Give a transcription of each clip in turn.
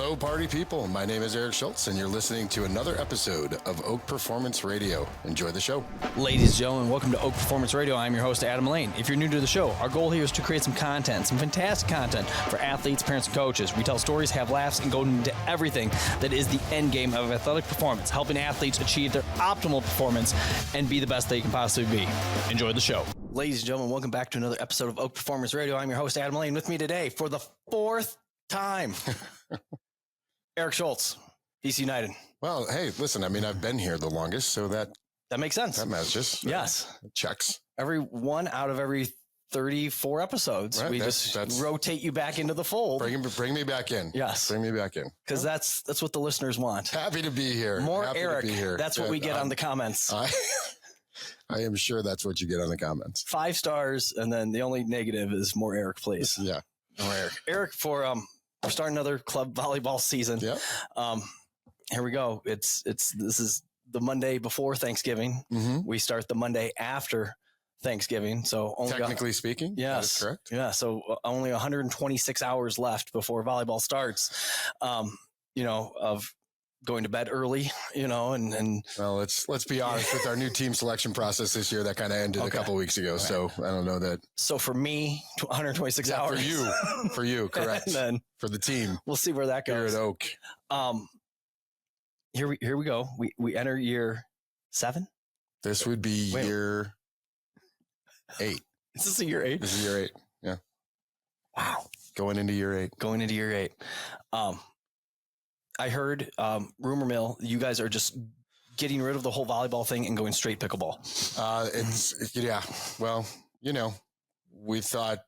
Hello, party people. My name is Eric Schultz, and you're listening to another episode of Oak Performance Radio. Enjoy the show. Ladies and gentlemen, welcome to Oak Performance Radio. I'm your host, Adam Lane. If you're new to the show, our goal here is to create some content, some fantastic content for athletes, parents, and coaches. We tell stories, have laughs, and go into everything that is the end game of athletic performance, helping athletes achieve their optimal performance and be the best they can possibly be. Enjoy the show. Ladies and gentlemen, welcome back to another episode of Oak Performance Radio. I'm your host, Adam Lane. With me today for the fourth time, Eric Schultz, DC United. Well, hey, listen, I mean, I've been here the longest, so that makes sense. That matches. Yes. Checks. Every one out of every 34 episodes, right, we just rotate you back into the fold. Bring me back in. Yes. Bring me back in. Because that's what the listeners want. Happy to be here. More Happy Eric. To be here. That's what we get on the comments. I am sure that's what you get on the comments. 5 stars, and then the only negative is more Eric, please. Yeah. More Eric. Eric, we're starting another club volleyball season. Yeah. Here we go. This is the Monday before Thanksgiving. Mm-hmm. We start the Monday after Thanksgiving. So only technically speaking, yes, that is correct. Yeah. So only 126 hours left before volleyball starts. Of going to bed early, and well, let's be honest with our new team selection process this year that kind of ended a couple weeks ago. Right. So I don't know that. So for me, 126 hours for you, correct. And then for the team, we'll see where that goes. Here at Oak. Here we go. We enter year 7. This would be year 8. Is this a year 8? This is year 8. Yeah. Wow. Going into year 8. I heard rumor mill, you guys are just getting rid of the whole volleyball thing and going straight pickleball. Yeah. Well, we thought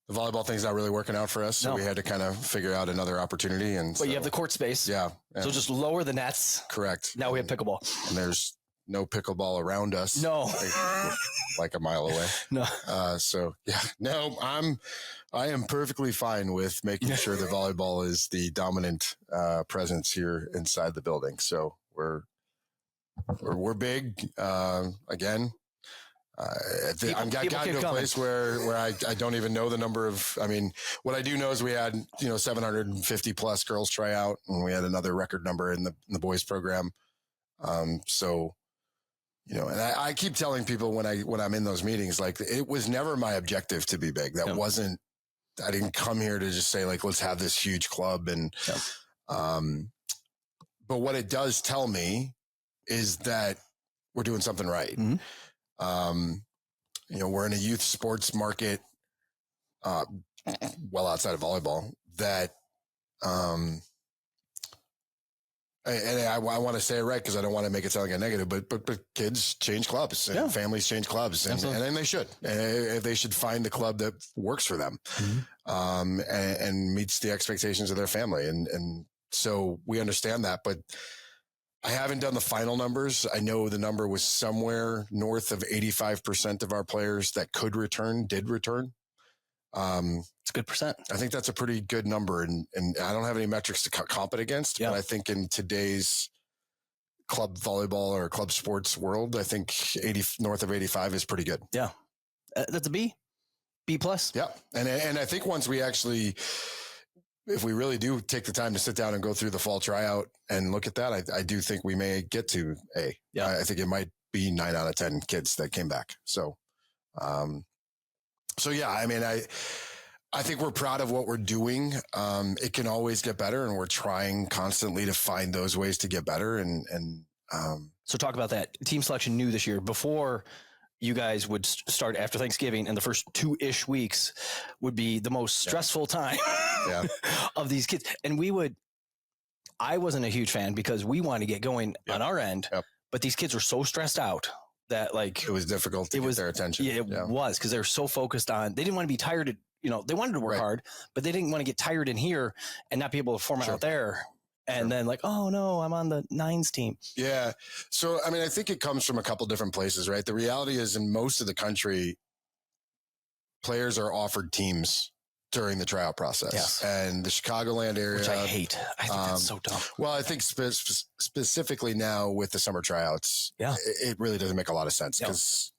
the volleyball thing's not really working out for us, so we had to kind of figure out another opportunity. But you have the court space. Yeah. So just lower the nets. Correct. Now we have pickleball. And there's no pickleball around us. No. Like a mile away. No. I am perfectly fine with making sure that volleyball is the dominant presence here inside the building. So we're big. Again, I've gotten to a place where I don't even know the number of. I mean, what I do know is we had 750 plus girls try out, and we had another record number in the boys program. And I keep telling people when I'm in those meetings, like, it was never my objective to be big. That wasn't. I didn't come here to just say, like, let's have this huge club. And, but what it does tell me is that we're doing something right. Mm-hmm. We're in a youth sports market, well outside of volleyball that, and I want to say it right because I don't want to make it sound like a negative, but kids change clubs and families change clubs, and they should. They should find the club that works for them, and meets the expectations of their family. And so we understand that, but I haven't done the final numbers. I know the number was somewhere north of 85% of our players that could return did return. It's a good percent. I think that's a pretty good number, and I don't have any metrics to comp it against, but I think in today's club volleyball or club sports world, I think north of 85 is pretty good. Yeah. That's a B plus. Yeah. And I think once we actually, if we really do take the time to sit down and go through the fall tryout and look at that, I do think we may get to A. Yeah. I think it might be 9 out of 10 kids that came back. So yeah, I mean, I think we're proud of what we're doing. It can always get better, and we're trying constantly to find those ways to get better. So talk about that. Team selection new this year. Before, you guys would start after Thanksgiving, and the first 2-ish weeks would be the most stressful time of these kids. And I wasn't a huge fan because we wanted to get going on our end, but these kids were so stressed out that, like, it was difficult to get their attention. Yeah, it was, because they were so focused on, they didn't want to be tired. They wanted to work hard, but they didn't want to get tired in here and not be able to perform out there. And then, like, oh no, I'm on the 9s team. Yeah. So, I mean, I think it comes from a couple different places, right? The reality is, in most of the country, players are offered teams during the tryout process. Yes. And the Chicagoland area, which I hate. I think that's so dumb. Well, I think specifically now with the summer tryouts, it really doesn't make a lot of sense because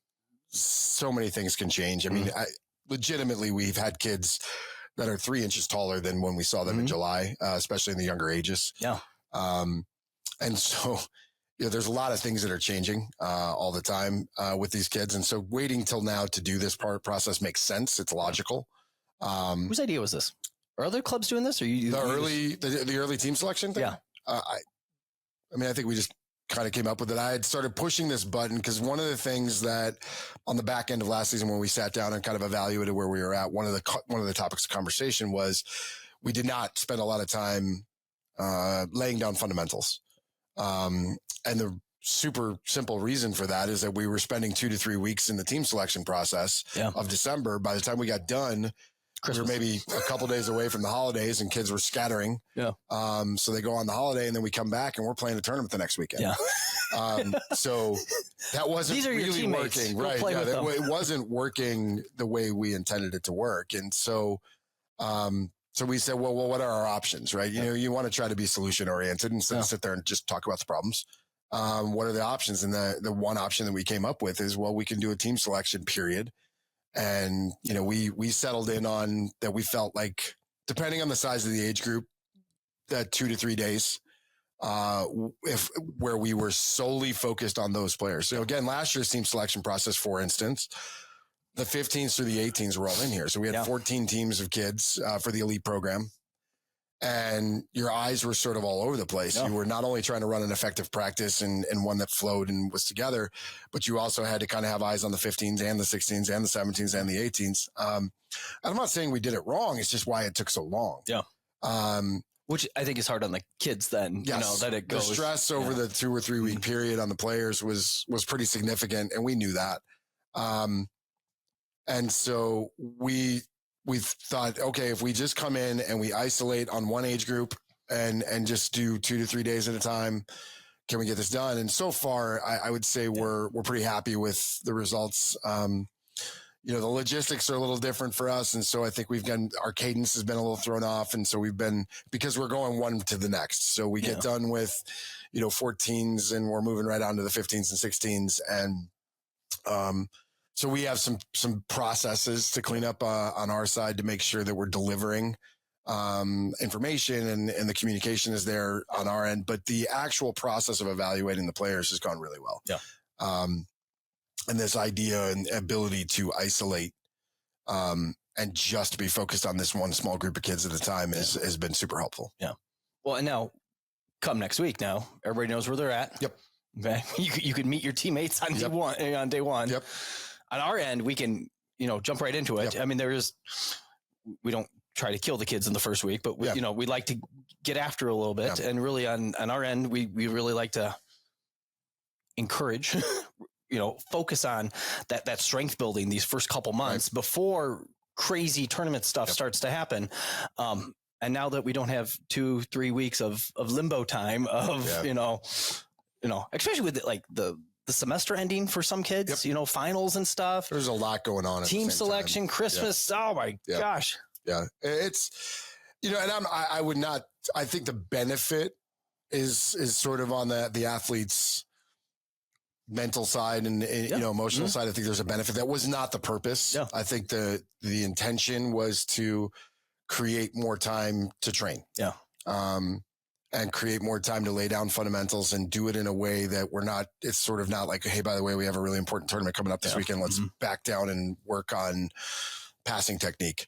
so many things can change. I mean, legitimately, we've had kids that are 3 inches taller than when we saw them in July, especially in the younger ages. Yeah. And so, there's a lot of things that are changing all the time with these kids. And so waiting till now to do this process makes sense. It's logical. Whose idea was this? Are other clubs doing this? Or the early team selection thing? Yeah. I think we just kind of came up with it. I had started pushing this button because one of the things that on the back end of last season, when we sat down and kind of evaluated where we were at, one of the topics of conversation was we did not spend a lot of time laying down fundamentals. And the super simple reason for that is that we were spending 2 to 3 weeks in the team selection process of December. By the time we got done, Christmas. We were maybe a couple days away from the holidays and kids were scattering. Yeah. So they go on the holiday and then we come back and we're playing a tournament the next weekend. Yeah. So that wasn't really working. Right. Yeah, it wasn't working the way we intended it to work. And so, so we said, well, what are our options, right? You want to try to be solution oriented instead of sit there and just talk about the problems. What are the options? And the one option that we came up with is, well, we can do a team selection period. And, we settled in on that. We felt like, depending on the size of the age group, that 2 to 3 days, where we were solely focused on those players. So again, last year's team selection process, for instance, the 15s through the 18s were all in here. So we had 14 teams of kids for the elite program. And your eyes were sort of all over the place. Yeah. You were not only trying to run an effective practice and one that flowed and was together, but you also had to kind of have eyes on the 15s and the 16s and the 17s and the 18s. And I'm not saying we did it wrong. It's just why it took so long. Yeah. Which I think is hard on the kids then, that it goes. The stress over the 2 or 3 week period on the players was pretty significant. And we knew that. And so we thought, okay, if we just come in and we isolate on one age group and just do 2 to 3 days at a time, can we get this done? And so far, I would say we're pretty happy with the results. The logistics are a little different for us. And so I think our cadence has been a little thrown off. And so because we're going one to the next. So we get done with, 14s and we're moving right on to the 15s and 16s. And, so we have some processes to clean up on our side to make sure that we're delivering information and the communication is there on our end. But the actual process of evaluating the players has gone really well. Yeah. And this idea and ability to isolate and just be focused on this one small group of kids at a time has been super helpful. Yeah. Well, and now come next week now, everybody knows where they're at. Yep. Okay. You could meet your teammates on day one. Yep. On our end, we can, jump right into it. Yep. I mean, we don't try to kill the kids in the first week, but we like to get after a little bit. And really on our end, we really like to encourage, focus on that strength building these first couple months before crazy tournament stuff starts to happen. And now that we don't have 2-3 weeks of limbo time especially with the semester ending for some kids, finals and stuff. There's a lot going on. Team selection, time. Christmas. Yeah. Oh my gosh. Yeah. It's, and I think the benefit is sort of on the athlete's mental side and, emotional side. I think there's a benefit. That was not the purpose. Yeah. I think the intention was to create more time to train. Yeah. And create more time to lay down fundamentals and do it in a way that it's sort of not like, hey, by the way, we have a really important tournament coming up this weekend. Let's back down and work on passing technique.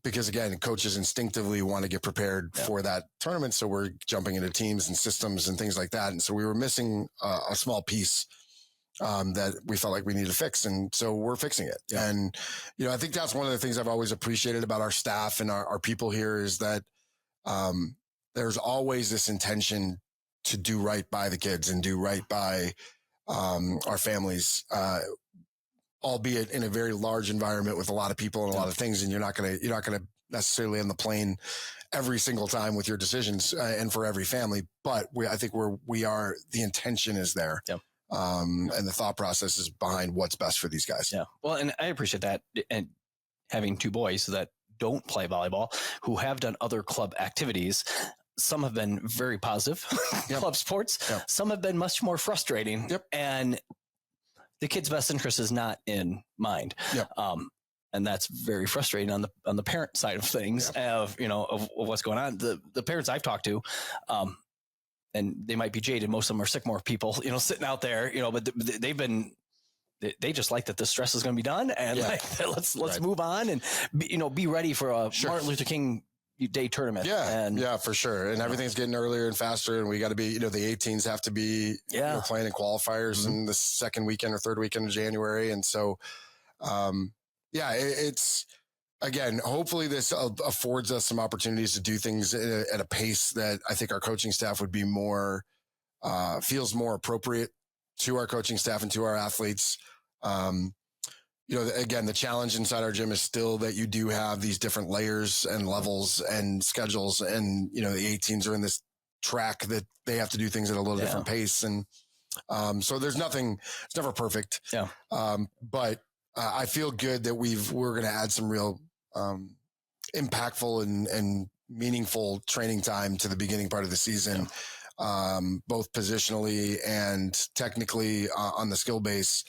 Because again, coaches instinctively want to get prepared for that tournament. So we're jumping into teams and systems and things like that. And so we were missing a small piece that we felt like we needed to fix. And so we're fixing it. Yeah. And, I think that's one of the things I've always appreciated about our staff and our people here is that, there's always this intention to do right by the kids and do right by our families, albeit in a very large environment with a lot of people and a lot of things. And you're not going to necessarily end the plane every single time with your decisions and for every family. But I think the intention is there. Yep. And the thought process is behind what's best for these guys. Yeah. Well, and I appreciate that. And having 2 boys that don't play volleyball, who have done other club activities. Some have been very positive club sports. Yep. Some have been much more frustrating. Yep. And the kid's best interest is not in mind. Yep. And that's very frustrating on the parent side of things, of what's going on. The parents I've talked to, and they might be jaded. Most of them are Sycamore people, sitting out there, but they just like that the stress is going to be done, and let's move on and be ready for a Martin Luther King Day tournament. Yeah, for sure. And everything's getting earlier and faster, and we got to be, the 18s have to be playing in qualifiers in the second weekend or third weekend of January, and so. It's again, hopefully this affords us some opportunities to do things at a pace that I think our coaching staff would be feels more appropriate to our coaching staff and to our athletes. Again, the challenge inside our gym is still that you do have these different layers and levels and schedules, and, the 18s are in this track that they have to do things at a little different pace. And, so there's nothing, it's never perfect. Yeah. But I feel good that we're going to add some real impactful and meaningful training time to the beginning part of the season, both positionally and technically on the skill base,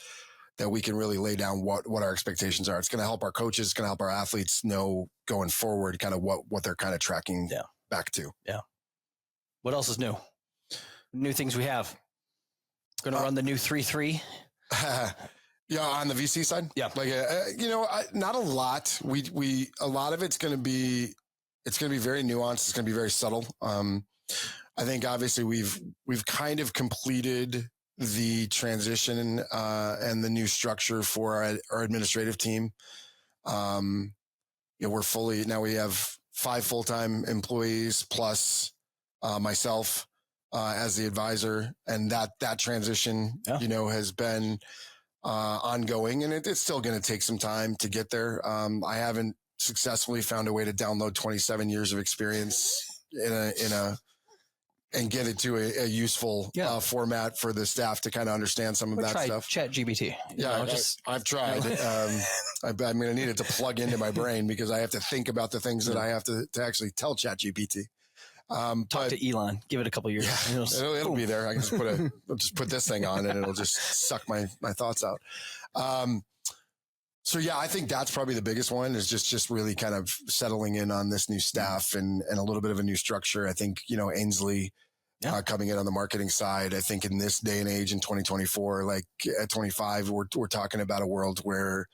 that we can really lay down what our expectations are. It's going to help our coaches, it's going to help our athletes know going forward kind of what they're kind of tracking back to. Yeah. What else is new? New things we have. Going to run the new 3-3. Yeah, on the VC side. Yeah, not a lot. A lot of it's going to be very nuanced. It's going to be very subtle. I think obviously we've kind of completed the transition and the new structure for our administrative team. We're fully now. We have 5 full-time employees plus myself as the advisor, and that transition, has been ongoing, and it's still going to take some time to get there. I haven't successfully found a way to download 27 years of experience and get it to a useful format for the staff to kind of understand some of that stuff. Chat GPT. I've tried. I'm going to need it to plug into my brain because I have to think about the things that I have to actually tell Chat GPT. Talk to Elon. Give it a couple years. Yeah, it'll be there. I can just put this thing on and it'll just suck my thoughts out. I think that's probably the biggest one is just really kind of settling in on this new staff and a little bit of a new structure. I think, Ainsley coming in on the marketing side. I think in this day and age in 2024, like at 25, we're talking about a world where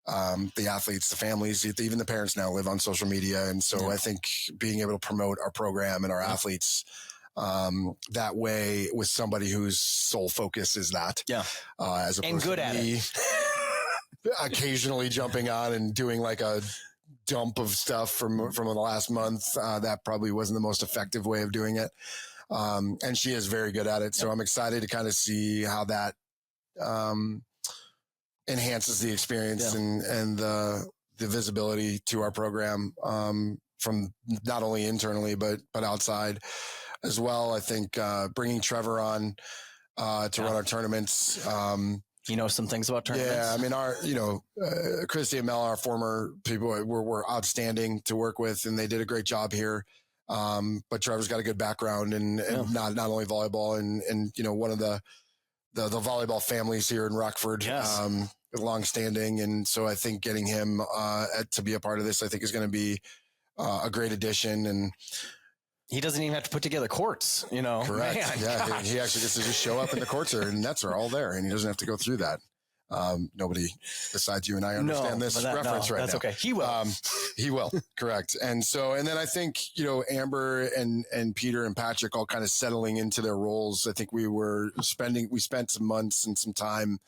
the athletes, the families, even the parents now live on social media. And so I think being able to promote our program and our athletes that way with somebody whose sole focus is that, as opposed and good to at me it. occasionally jumping on and doing like a dump of stuff from the last month. That probably wasn't the most effective way of doing it. And she is very good at it. So I'm excited to kind of see how that, enhances the experience and the visibility to our program from not only internally but outside as well. I think bringing Trevor on to run our tournaments. You know some things about tournaments? Yeah, I mean, our Christy and Mel, our former people, were outstanding to work with, and they did a great job here. But Trevor's got a good background and not only volleyball and one of the volleyball families here in Rockford, long-standing. And so I think getting him to be a part of this, I think is going to be a great addition. And he doesn't even have to put together courts, Correct. Man, he actually gets to just show up and the courts and nets are all there and he doesn't have to go through that. Nobody besides you and I understand this reference right now. That's okay. He will. He will. Correct. And then I think, Amber and Peter and Patrick all kind of settling into their roles. I think we spent some months and some time,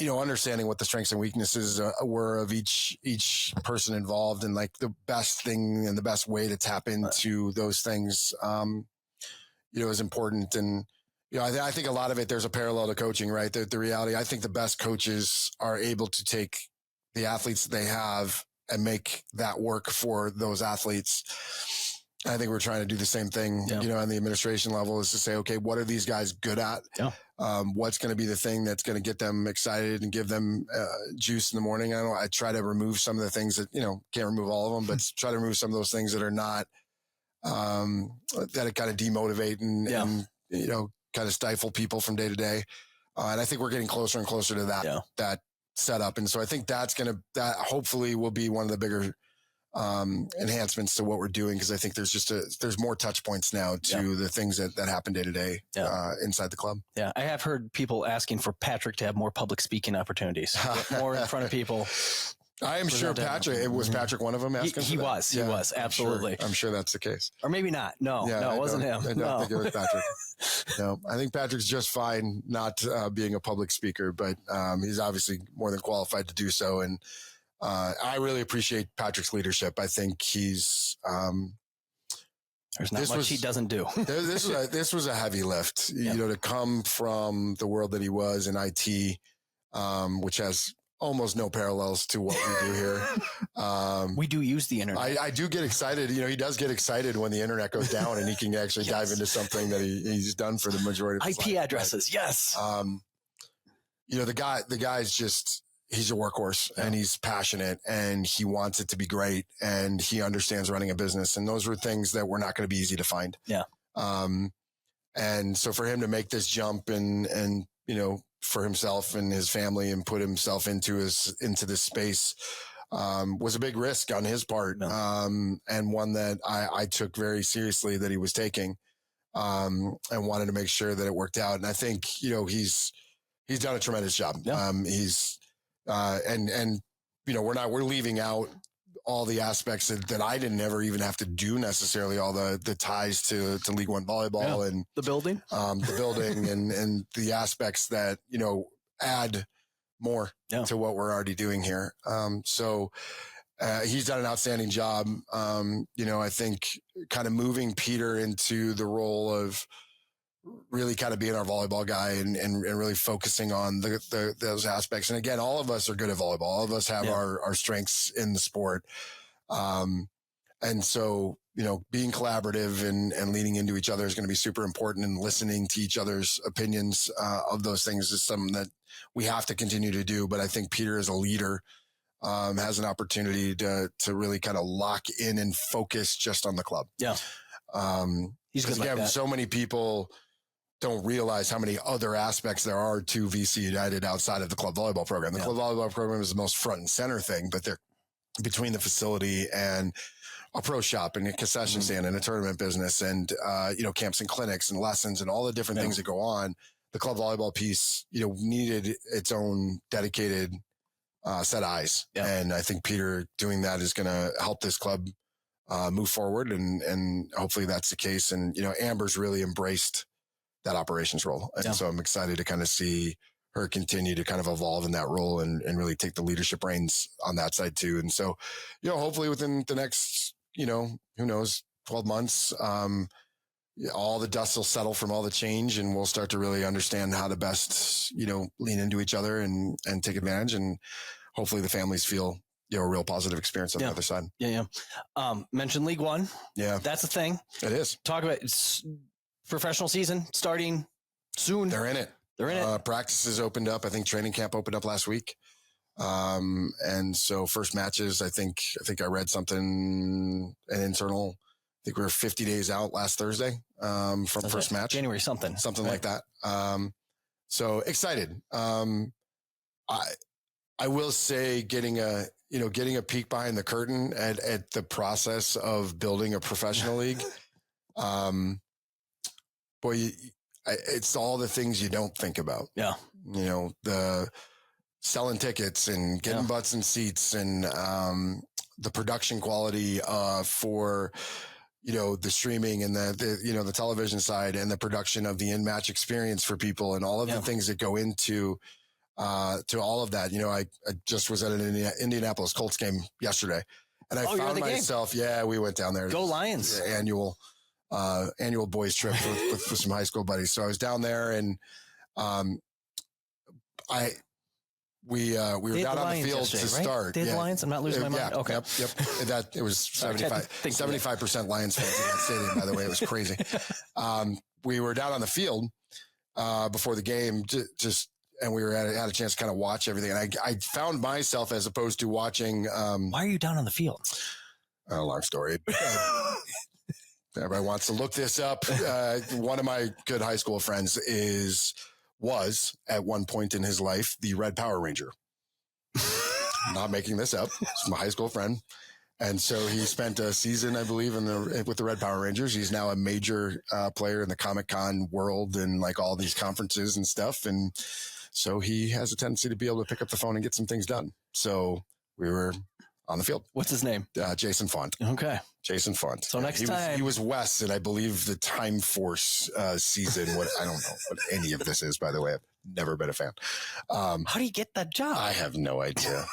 understanding what the strengths and weaknesses were of each person involved and like the best thing and the best way to tap into those things, is important. And, I think a lot of it, there's a parallel to coaching, right? The reality, I think the best coaches are able to take the athletes that they have and make that work for those athletes. I think we're trying to do the same thing, on the administration level is to say, okay, what are these guys good at? Yeah. What's going to be the thing that's going to get them excited and give them juice in the morning? I try to remove some of the things that, can't remove all of them, but try to remove some of those things that are not, that it kind of demotivate and kind of stifle people from day to day. And I think we're getting closer and closer to that setup. And so I think that hopefully will be one of the bigger enhancements to what we're doing, because I think there's more touch points now to the things that happen day to day inside the club. Yeah, I have heard people asking for Patrick to have more public speaking opportunities, more in front of people. I am sure Patrick, was Patrick one of them asking? He was, absolutely. I'm sure that's the case. Or maybe not. No, it wasn't him. I don't think it was Patrick. No, I think Patrick's just fine not being a public speaker, but he's obviously more than qualified to do so. And I really appreciate Patrick's leadership. I think he's there's not much he doesn't do. This was a heavy lift, to come from the world that he was in IT, which has almost no parallels to what we do here. We do use the internet. I do get excited. He does get excited when the internet goes down and he can actually dive into something that he's done for the majority of his IP life. addresses. Right? Yes. The guy's just, he's a workhorse and he's passionate and he wants it to be great and he understands running a business. And those were things that were not going to be easy to find. Yeah. And so for him to make this jump and for himself and his family and put himself into this space, was a big risk on his part. And one that I took very seriously that he was taking, and wanted to make sure that it worked out. And I think, he's done a tremendous job. Yeah. We're leaving out all the aspects that I didn't ever even have to do necessarily, all the ties to League One volleyball and the building, and the aspects that, add more to what we're already doing here. He's done an outstanding job. I think kind of moving Peter into the role of really kind of being our volleyball guy and really focusing on those aspects. And again, all of us are good at volleyball. All of us have our strengths in the sport. And so, being collaborative and leaning into each other is going to be super important, and listening to each other's opinions of those things is something that we have to continue to do. But I think Peter as a leader has an opportunity to really kind of lock in and focus just on the club. Yeah. He's good like that. So many people don't realize how many other aspects there are to VC United outside of the club volleyball program. The club volleyball program is the most front and center thing, but they're between the facility and a pro shop and a concession stand and a tournament business and, camps and clinics and lessons and all the different things that go on. The club volleyball piece, needed its own dedicated set of eyes. Yeah. And I think Peter doing that is going to help this club move forward. And hopefully that's the case. And, Amber's really embraced that operations role. And so I'm excited to kind of see her continue to kind of evolve in that role and really take the leadership reins on that side too. And so, hopefully within the next, who knows, 12 months, all the dust will settle from all the change and we'll start to really understand how to best, lean into each other and take advantage. And hopefully the families feel, a real positive experience on the other side. Yeah. Mention League One. Yeah. That's a thing. It is. Talk about professional season starting soon. They're in it. Practices opened up. I think training camp opened up last week. And so first matches, I think I read something, an internal, I think we were 50 days out last Thursday, from first match. January something like that. So excited. I will say getting a peek behind the curtain at the process of building a professional league. It's all the things you don't think about. Yeah. The selling tickets and getting butts and seats and, the production quality, for, the streaming and the television side and the production of the in-match experience for people and all of the things that go into, to all of that. I just was at an Indianapolis Colts game yesterday and I found myself, we went down there. Go Lions. Annual boys trip with some high school buddies. So I was down there and, we were down on the field to start. Did the Lions? I'm not losing my mind. Okay. Yep. It was 75% Lions fans in that stadium, by the way. It was crazy. We were down on the field, before the game and we had a chance to kind of watch everything. And I found myself, as opposed to watching, why are you down on the field? A long story. Everybody wants to look this up. One of my good high school friends was at one point in his life the Red Power Ranger. not making this up. It's my high school friend. And so he spent a season, I believe, with the Red Power Rangers. He's now a major player in the Comic-Con world and like all these conferences and stuff. And so he has a tendency to be able to pick up the phone and get some things done. So we were on the field. What's his name? Jason Font. Okay. Jason Font. So next time. He was Wes, and I believe the Time Force season. I don't know what any of this is, by the way. I've never been a fan. How do you get that job? I have no idea.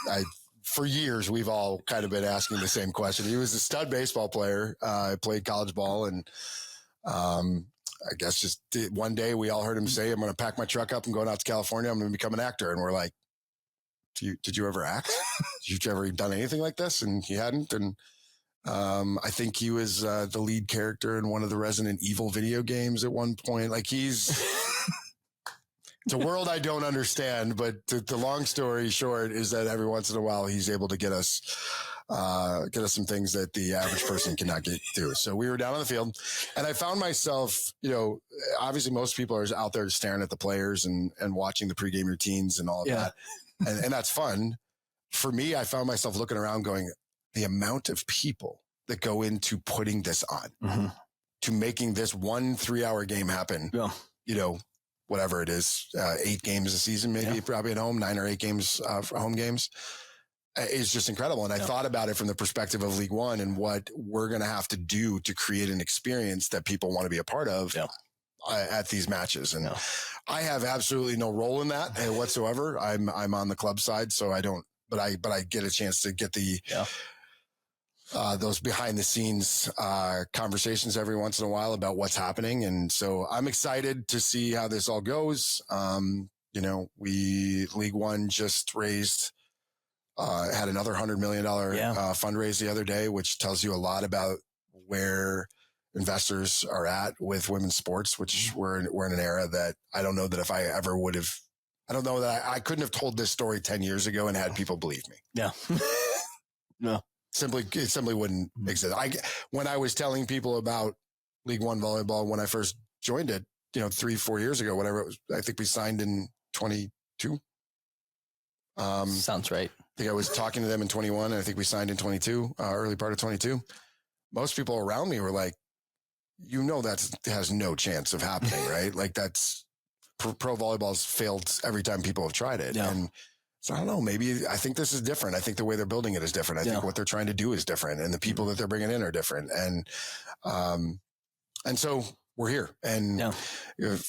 For years, we've all kind of been asking the same question. He was a stud baseball player. Played college ball, and I guess just one day we all heard him say, "I'm going to pack my truck up and go out to California. I'm going to become an actor." And we're like, "Did you ever act? Did you ever done anything like this?" And he hadn't. And I think he was the lead character in one of the Resident Evil video games at one point. Like he's. It's a world I don't understand, but the long story short is that every once in a while he's able to get us some things that the average person cannot get through. So we were down on the field, and I found myself, obviously most people are out there staring at the players and watching the pregame routines and all of that, and that's fun. For me, I found myself looking around, going, the amount of people that go into putting this on, to making this 1 3-hour game happen. Yeah. Whatever it is, 8 games a season, maybe probably at home, 9 or 8 games, home games, is just incredible. And I thought about it from the perspective of League One and what we're going to have to do to create an experience that people want to be a part of at these matches. And I have absolutely no role in that whatsoever. I'm on the club side, so I don't, but I get a chance to get the, those behind the scenes conversations every once in a while about what's happening. And so I'm excited to see how this all goes. League One just raised, had another $100 million fundraise the other day, which tells you a lot about where investors are at with women's sports, which we're in an era that I don't know that if I ever would have, I don't know that I couldn't have told this story 10 years ago and had people believe me. Yeah. No. It simply wouldn't exist. When I was telling people about League One volleyball, when I first joined it, 3-4 years ago, whatever it was, I think we signed in 22. Sounds right. I think I was talking to them in 21, and I think we signed in 22, early part of 22. Most people around me were like, that has no chance of happening, right? Like that's pro volleyball's failed every time people have tried it. Yeah. And so I don't know, I think this is different. I think the way they're building it is different. I think what they're trying to do is different, and the people that they're bringing in are different. And so we're here, and we'll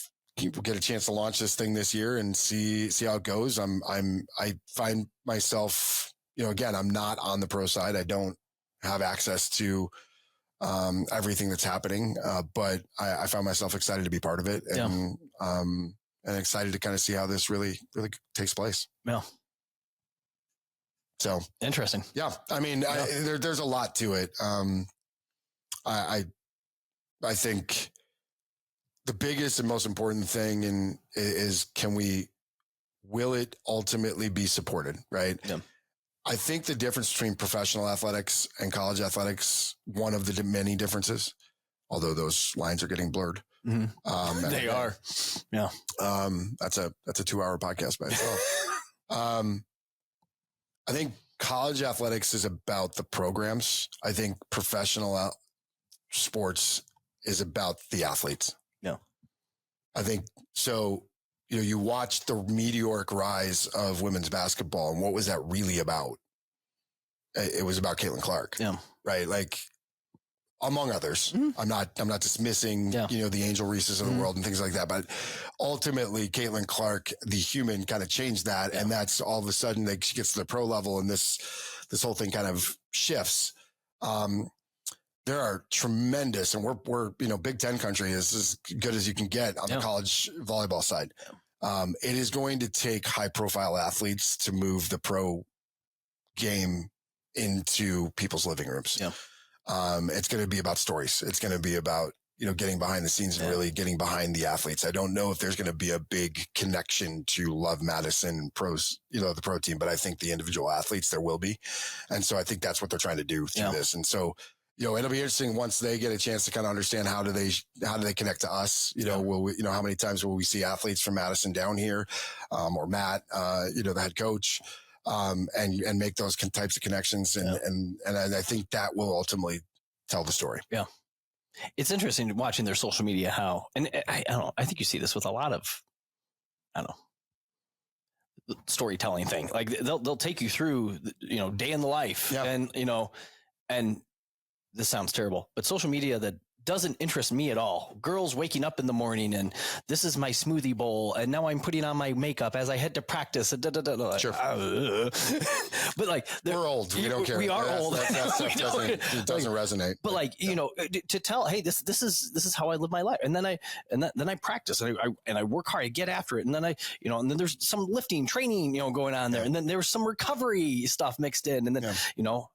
get a chance to launch this thing this year and see how it goes. I find myself, again, I'm not on the pro side. I don't have access to everything that's happening, but I found myself excited to be part of it, and excited to kind of see how this really takes place. Yeah. So interesting. Yeah. I mean, there's a lot to it. I think the biggest and most important thing is will it ultimately be supported? Right. Yeah. I think the difference between professional athletics and college athletics, one of the many differences, although those lines are getting blurred. Mm-hmm. They are. Yeah. That's a 2-hour podcast by itself. I think college athletics is about the programs. I think professional sports is about the athletes. Yeah. I think so. You watch the meteoric rise of women's basketball, and what was that really about? It was about Caitlin Clark. Yeah. Right. Like, among others. Mm-hmm. I'm not dismissing, the Angel Reeses of the world and things like that. But ultimately, Caitlin Clark, the human, kind of changed that. Yeah. And that's all of a sudden she gets to the pro level, and this whole thing kind of shifts. There are tremendous, and we're Big Ten country is as good as you can get on the college volleyball side. Yeah. It is going to take high profile athletes to move the pro game into people's living rooms. Yeah. It's going to be about stories. It's going to be about, getting behind the scenes and really getting behind the athletes. I don't know if there's going to be a big connection to Love Madison pros, the pro team, but I think the individual athletes there will be. And so I think that's what they're trying to do through this. And so, it'll be interesting once they get a chance to kind of understand how do they connect to us? Will we, how many times will we see athletes from Madison down here, or Matt, the head coach? and make those types of connections. And I think that will ultimately tell the story. Yeah. It's interesting watching their social media, and I don't know, I think you see this with a lot of, I don't know, storytelling thing. Like they'll take you through, day in the life, and this sounds terrible, but social media that doesn't interest me at all. Girls waking up in the morning and this is my smoothie bowl, and now I'm putting on my makeup as I head to practice. Sure. But like, we're old. We don't care. We are old. That stuff doesn't resonate. But like, to tell, hey, this is how I live my life, and then I practice and I work hard. I get after it, and then and then there's some lifting training, going on there, and then there's some recovery stuff mixed in, and then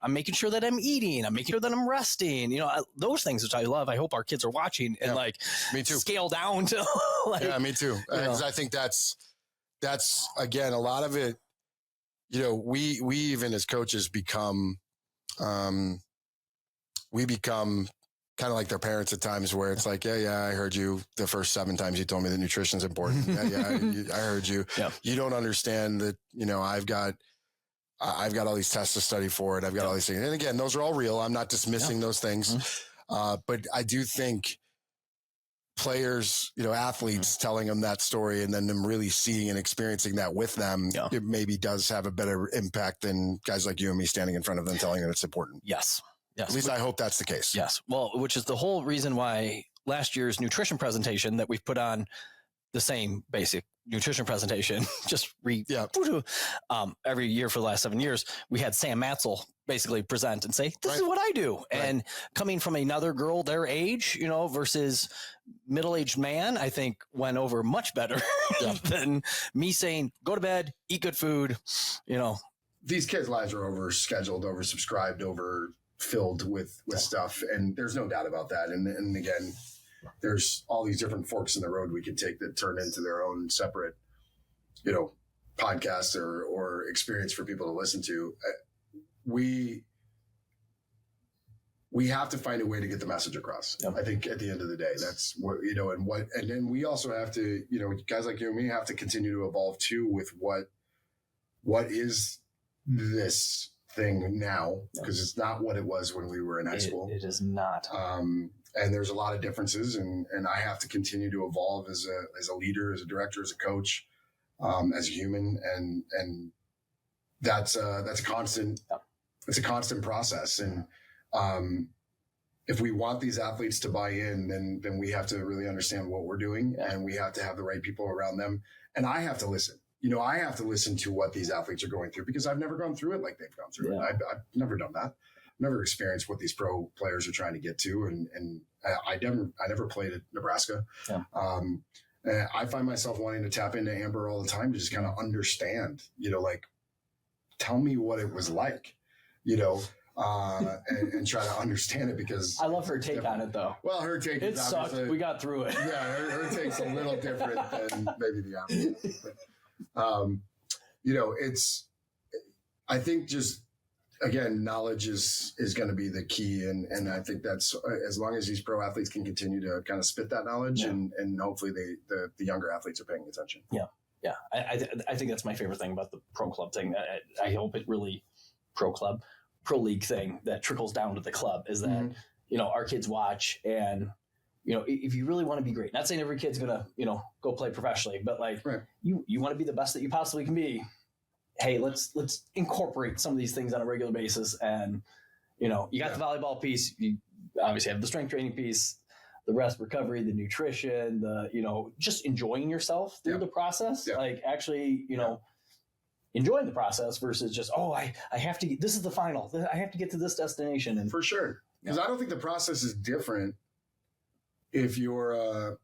I'm making sure that I'm eating, I'm making sure that I'm resting, those things which I love. I hope our kids are watching and me too. Scale down to me too. I think that's again, a lot of it, we even as coaches become kind of like their parents at times, where it's like, I heard you the first 7 times you told me that nutrition is important. I heard you. Yeah. You don't understand that, I've got all these tests to study for it. I've got all these things. And again, those are all real. I'm not dismissing those things. Mm-hmm. But I do think players, athletes telling them that story and then them really seeing and experiencing that with them, it maybe does have a better impact than guys like you and me standing in front of them telling them it's important. Yes. At least I hope that's the case. Yes. Well, which is the whole reason why last year's nutrition presentation that we've put on the same basic nutrition presentation, just every year for the last 7 years, we had Sam Matzel basically present and say, this is what I do. Right. And coming from another girl their age, versus middle-aged man, I think went over much better than me saying, go to bed, eat good food, These kids' lives are overscheduled, oversubscribed, overfilled with stuff. And there's no doubt about that. And again, there's all these different forks in the road we could take that turn into their own separate, podcasts or experience for people to listen to. We have to find a way to get the message across. Yep. I think at the end of the day, that's what, and then we also have to, guys like you and me have to continue to evolve too with what is this thing now, because it's not what it was when we were in high school. It is not. And there's a lot of differences, and I have to continue to evolve as a leader, as a director, as a coach, as a human, and that's a constant. It's a constant process, and if we want these athletes to buy in, then we have to really understand what we're doing, and we have to have the right people around them, and I have to listen. I have to listen to what these athletes are going through, because I've never gone through it like they've gone through it. I've never done that. Never experienced what these pro players are trying to get to. And I never played at Nebraska. Yeah. I find myself wanting to tap into Amber all the time to just kind of understand, tell me what it was like, and try to understand it, because I love her take on it though. Well, her take it sucked. We got through it. Yeah. Her take's a little different than maybe the average. But, I think just, again, knowledge is going to be the key. And I think that's, as long as these pro athletes can continue to kind of spit that knowledge, and hopefully the younger athletes are paying attention. Yeah. Yeah. I think that's my favorite thing about the pro club thing. I hope it really pro league thing that trickles down to the club is that, our kids watch, and, if you really want to be great, not saying every kid's going to, go play professionally, but you want to be the best that you possibly can be. Hey, let's incorporate some of these things on a regular basis. And, you got the volleyball piece, you obviously have the strength training piece, the rest recovery, the nutrition, just enjoying yourself through the process. Yeah. Like actually, enjoying the process versus just, I have to, this is the final, I have to get to this destination. And for sure. Because I don't think the process is different if you're a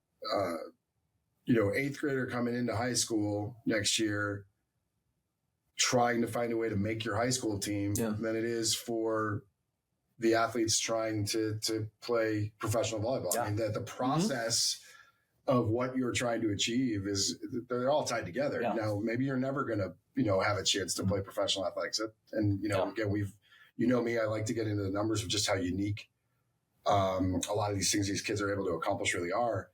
8th grader coming into high school next year, trying to find a way to make your high school team than it is for the athletes trying to play professional volleyball. Yeah. I mean, the process of what you're trying to achieve they're all tied together. Yeah. Now, maybe you're never going to, have a chance to play professional athletics. And, again, me, I like to get into the numbers of just how unique a lot of these things these kids are able to accomplish really are.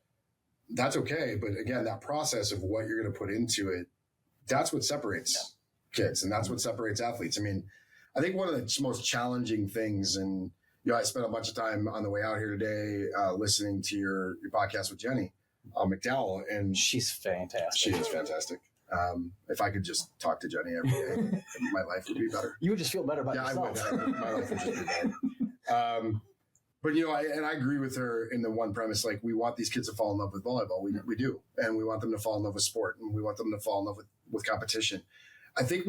That's okay. But again, that process of what you're going to put into it, that's what separates kids. And that's what separates athletes. I mean, I think one of the most challenging things, and I spent a bunch of time on the way out here today listening to your podcast with Jenny McDowell, and she's fantastic. She is fantastic. If I could just talk to Jenny every day, my life would be better. You would just feel better about yourself. I would. My life would just be better. But I agree with her in the one premise, like we want these kids to fall in love with volleyball. We do. And we want them to fall in love with sport, and we want them to fall in love with competition. I think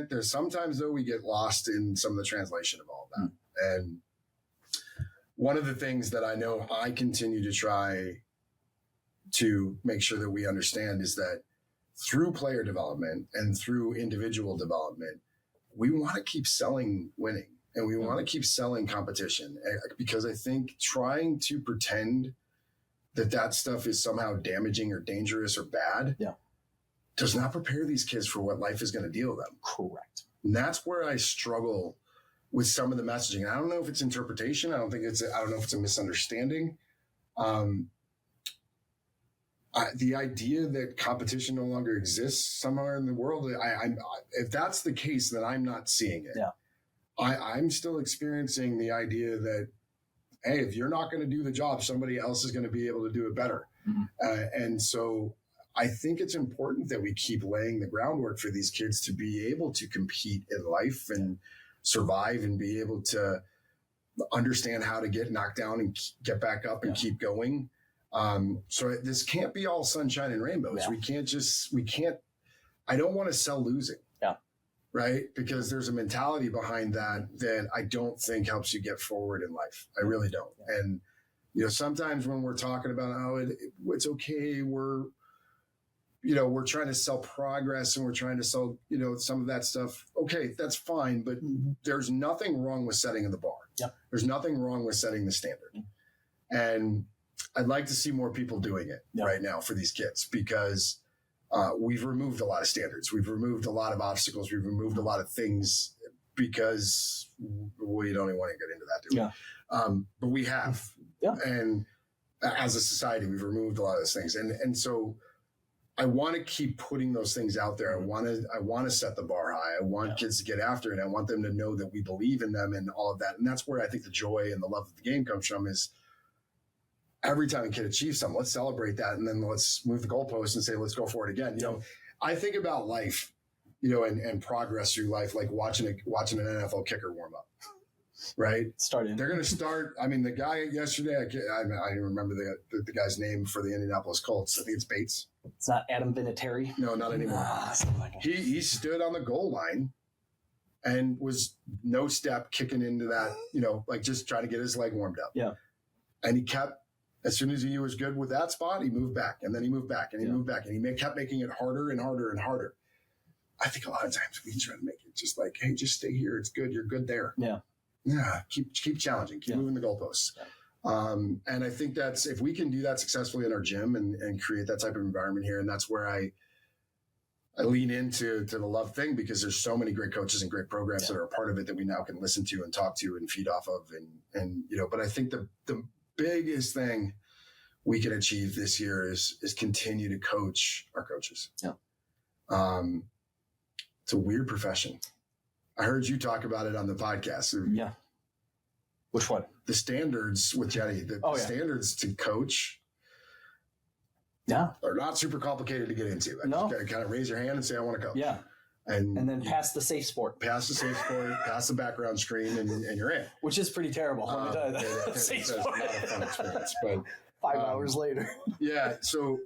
there's sometimes though we get lost in some of the translation of all of that. And one of the things that I know I continue to try to make sure that we understand is that through player development and through individual development, we want to keep selling winning. And we want to keep selling competition, because I think trying to pretend that stuff is somehow damaging or dangerous or bad does not prepare these kids for what life is going to deal them. Correct. And that's where I struggle with some of the messaging. And I don't know if it's interpretation. I don't know if it's a misunderstanding. The idea that competition no longer exists somewhere in the world, if that's the case, then I'm not seeing it. Yeah. I'm still experiencing the idea that, hey, if you're not going to do the job, somebody else is going to be able to do it better. Mm-hmm. And so I think it's important that we keep laying the groundwork for these kids to be able to compete in life and survive and be able to understand how to get knocked down and get back up and keep going. So this can't be all sunshine and rainbows. Yeah. I don't want to sell losing. Right? Because there's a mentality behind that I don't think helps you get forward in life. I really don't. Yeah. And, sometimes when we're talking about, it's okay. We're trying to sell progress and we're trying to sell, some of that stuff. Okay, that's fine. But there's nothing wrong with setting the bar. Yeah. There's nothing wrong with setting the standard. Mm-hmm. And I'd like to see more people doing it right now for these kids, because we've removed a lot of standards. We've removed a lot of obstacles. We've removed a lot of things because we don't even want to get into that, do we? Yeah. But we have. Yeah. And as a society, we've removed a lot of those things. And so I want to keep putting those things out there. I want to set the bar high. I want kids to get after it. I want them to know that we believe in them and all of that. And that's where I think the joy and the love of the game comes from, is every time a kid achieves something, let's celebrate that. And then let's move the goalpost and say, let's go for it again. I think about life, and progress through life, like watching an NFL kicker warm up, right? They're going to start. I mean, the guy yesterday, I remember the guy's name for the Indianapolis Colts. I think it's Bates. It's not Adam Vinatieri. No, not anymore. He stood on the goal line and was no step kicking into that, like just trying to get his leg warmed up. Yeah. And he kept, as soon as he was good with that spot, he moved back, and then he moved back, and he moved back, and he kept making it harder and harder and harder. I think a lot of times we try to make it just like, hey, just stay here. It's good. You're good there. Yeah. Yeah. Keep challenging. Keep moving the goalposts. Yeah. And I think that's, if we can do that successfully in our gym and create that type of environment here, and that's where I lean into the love thing, because there's so many great coaches and great programs that are a part of it that we now can listen to and talk to and feed off of. And but I think the biggest thing we can achieve this year is continue to coach our coaches. Yeah. It's a weird profession. I heard you talk about it on the podcast. Yeah. Which one? The standards with Jenny, the standards to coach. Yeah. Are not super complicated to get into. No. Just kind of raise your hand and say, I want to coach. Yeah. And then pass the safe sport. Pass the background screen, and you're in. Which is pretty terrible. Let me tell you that. It's not a fun experience. But 5 hours later. Yeah. So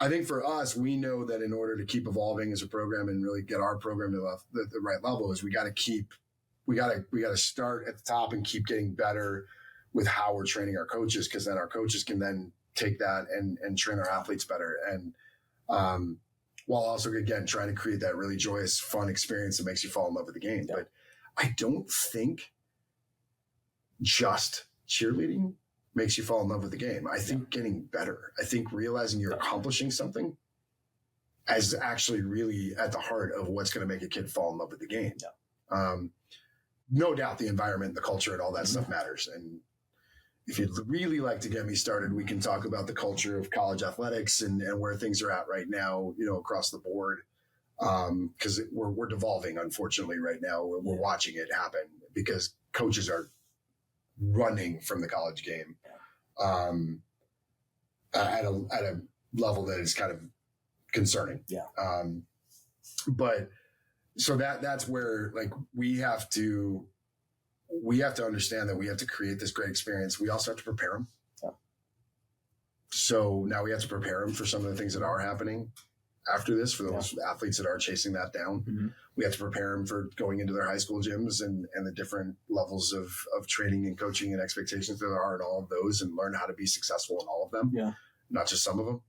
I think for us, we know that in order to keep evolving as a program and really get our program to the right level, is we got to start at the top and keep getting better with how we're training our coaches, because then our coaches can then take that and train our athletes better. And while also, again, trying to create that really joyous, fun experience that makes you fall in love with the game. Yeah. But I don't think just cheerleading makes you fall in love with the game. I think getting better. I think realizing you're accomplishing something is actually really at the heart of what's going to make a kid fall in love with the game. Yeah. No doubt the environment, the culture, and all that stuff matters. And if you'd really like to get me started, we can talk about the culture of college athletics and where things are at right now, across the board. because we're devolving, unfortunately, right now. We're watching it happen because coaches are running from the college game at a level that is kind of concerning. Yeah. But so that's where like we have to understand that we have to create this great experience. We also have to prepare them. Yeah. So now we have to prepare them for some of the things that are happening after this, for those athletes that are chasing that down. Mm-hmm. We have to prepare them for going into their high school gyms and the different levels of training and coaching and expectations that there are in all of those, and learn how to be successful in all of them. Yeah. Not just some of them.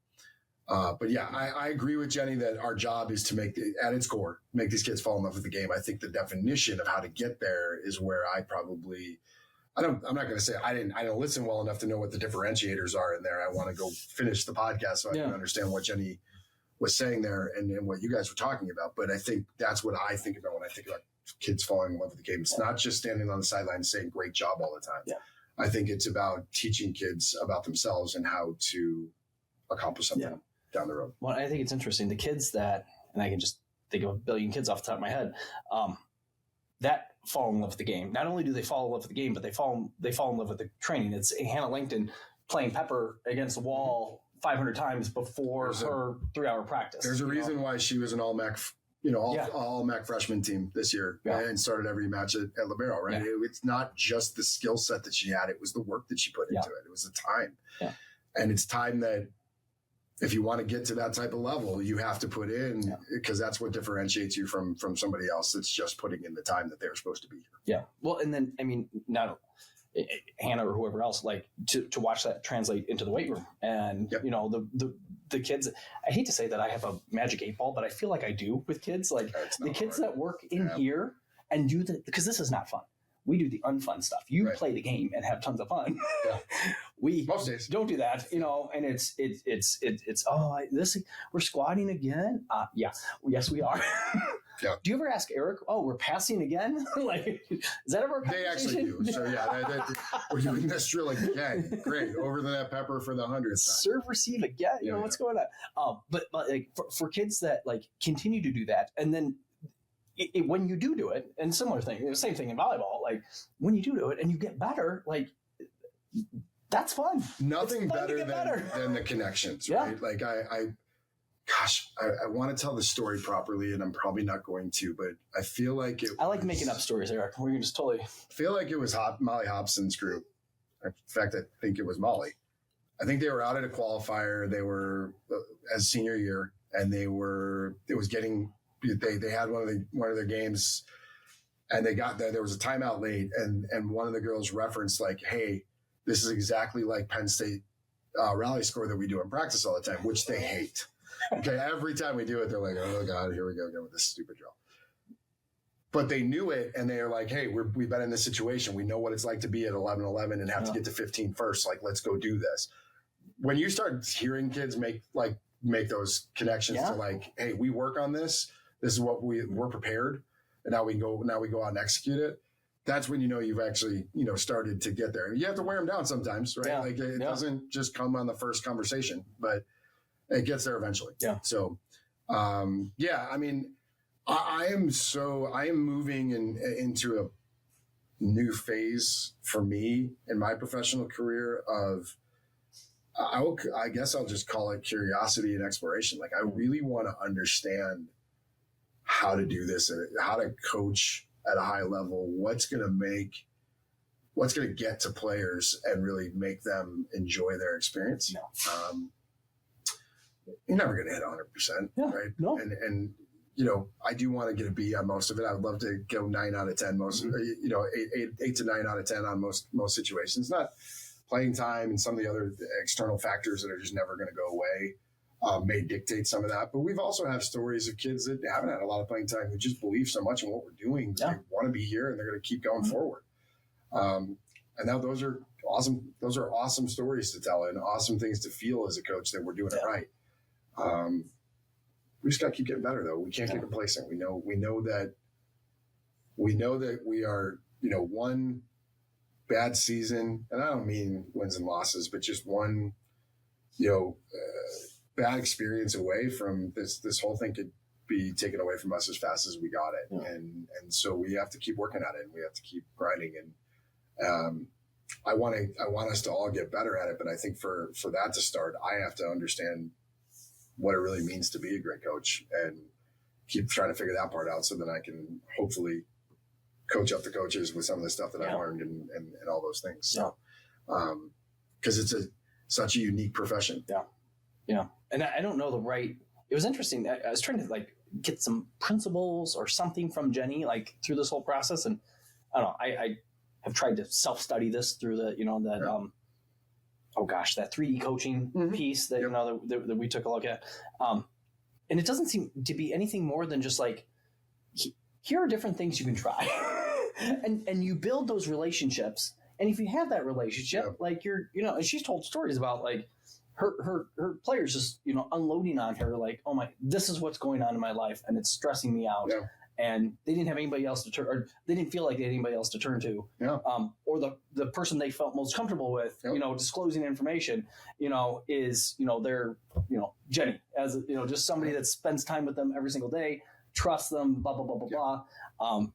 But yeah, I agree with Jenny that our job is to at its core, make these kids fall in love with the game. I think the definition of how to get there is where I'm not going to say I don't listen well enough to know what the differentiators are in there. I want to go finish the podcast so I can understand what Jenny was saying there and what you guys were talking about. But I think that's what I think about when I think about kids falling in love with the game. It's not just standing on the sideline saying great job all the time. Yeah. I think it's about teaching kids about themselves and how to accomplish something down the road. Well, I think it's interesting. The kids that, and I can just think of a billion kids off the top of my head, that fall in love with the game. Not only do they fall in love with the game, but they fall in love with the training. It's Hannah Langton playing Pepper against the wall 500 times before her 3-hour practice. There's a reason why she was an all-MAC, all-MAC freshman team this year and started every match at Libero, right? Yeah. It's not just the skill set that she had. It was the work that she put into it. It was the time. Yeah. And it's time that if you want to get to that type of level, you have to put in, because that's what differentiates you from somebody else that's just putting in the time that they're supposed to be here. Yeah. Well, and then, I mean, not Hannah or whoever else, like to watch that translate into the weight room. And, the kids, I hate to say that I have a magic 8 ball, but I feel like I do with kids. Like the kids that work in here and do because this is not fun. We do the unfun stuff. You play the game and have tons of fun. Yeah. We most days don't do that, and it's we're squatting again. Yes, we are. Yeah. Do you ever ask Eric, we're passing again? Like, is that ever a conversation? They actually do. So yeah, we're doing this drill again. Great. Over the net Pepper for the 100th time. Serve, receive again. What's going on? But like for kids that like continue to do that, and then when you do it, and similar thing, the same thing in volleyball, like when you do it and you get better, like that's fun. Nothing better than the connections, right? Like I want to tell the story properly, and I'm probably not going to, but I feel like I like making up stories, Eric. We're just totally feel like it was Molly Hobson's group. In fact, I think it was Molly. I think they were out at a qualifier. They were as senior year, and they had one of their games, and they got there. There was a timeout late, and one of the girls referenced like, "Hey, this is exactly like Penn State rally score that we do in practice all the time," which they hate. Okay, every time we do it, they're like, "Oh God, here we go again with this stupid drill." But they knew it, and they are like, "Hey, we've been in this situation. We know what it's like to be at 11-11 and have to get to 15 first. Like, let's go do this." When you start hearing kids make those connections to like, "Hey, we work on this. This is what we're prepared, and now we go out and execute it." That's when you've actually started to get there. You have to wear them down sometimes, right? Yeah. Like it doesn't just come on the first conversation, but it gets there eventually. Yeah. So, I mean, I am moving into a new phase for me in my professional career of. I guess I'll just call it curiosity and exploration. Like I really want to understand how to do this, how to coach at a high level, what's going to get to players and really make them enjoy their experience. No. You're never going to hit 100%, right? No. And I do want to get a B on most of it. I would love to go 9 out of 10, most, 8 to 9 out of 10 on most situations. Not playing time and some of the other external factors that are just never going to go away. May dictate some of that, but we've also have stories of kids that haven't had a lot of playing time who just believe so much in what we're doing. They want to be here and they're going to keep going forward. And now those are awesome. Those are awesome stories to tell and awesome things to feel as a coach that we're doing it right. We just got to keep getting better though. We can't get complacent. We know that we are, one bad season, and I don't mean wins and losses, but just one, bad experience away from this whole thing be taken away from us as fast as we got it. Yeah. And so we have to keep working at it, and we have to keep grinding. And I want us to all get better at it. But I think for that to start, I have to understand what it really means to be a great coach and keep trying to figure that part out, so that I can hopefully coach up the coaches with some of the stuff that I've learned and all those things. So, cause it's such a unique profession. Yeah. Yeah. And I don't know it was interesting. I was trying to like get some principles or something from Jenny, like through this whole process. And I don't know, I have tried to self-study this through that 3D coaching piece that, that we took a look at. And it doesn't seem to be anything more than just like, here are different things you can try. and you build those relationships. And if you have that relationship, like and she's told stories about like her players just, unloading on her, like, oh my, this is what's going on in my life and it's stressing me out. Yeah. And they didn't have anybody else to turn, or they didn't feel like they had anybody else to turn to. Yeah. Or the person they felt most comfortable with, disclosing information, is, their, Jenny, as, just somebody that spends time with them every single day, trusts them, blah, blah, blah, blah, blah.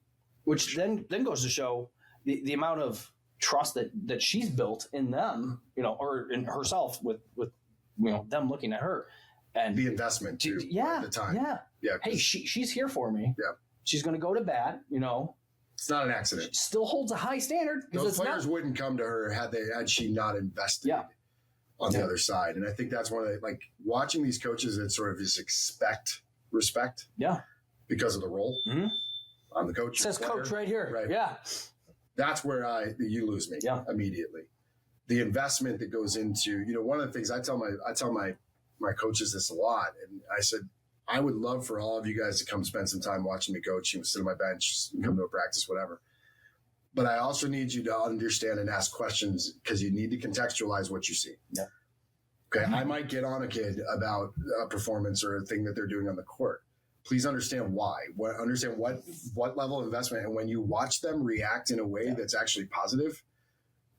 Which then goes to show the amount of trust that she's built in them, or in herself with them looking at her. And the investment too, at the time. Yeah. Yeah. Hey, she's here for me. Yeah. She's going to go to bat, It's not an accident. She still holds a high standard. Those players wouldn't come to her had she not invested on the other side. And I think that's one of the, like, watching these coaches that sort of just expect respect. Yeah. Because of the role. Mm-hmm. I'm the coach. It says coach right here. Right. Yeah. That's where you lose me immediately. The investment that goes into, one of the things I tell my coaches this a lot. And I said, I would love for all of you guys to come spend some time watching me coach, sit on my bench, come to a practice, whatever. But I also need you to understand and ask questions, because you need to contextualize what you see. Yeah. Okay. I might get on a kid about a performance or a thing that they're doing on the court. Please understand why. Understand what level of investment. And when you watch them react in a way that's actually positive,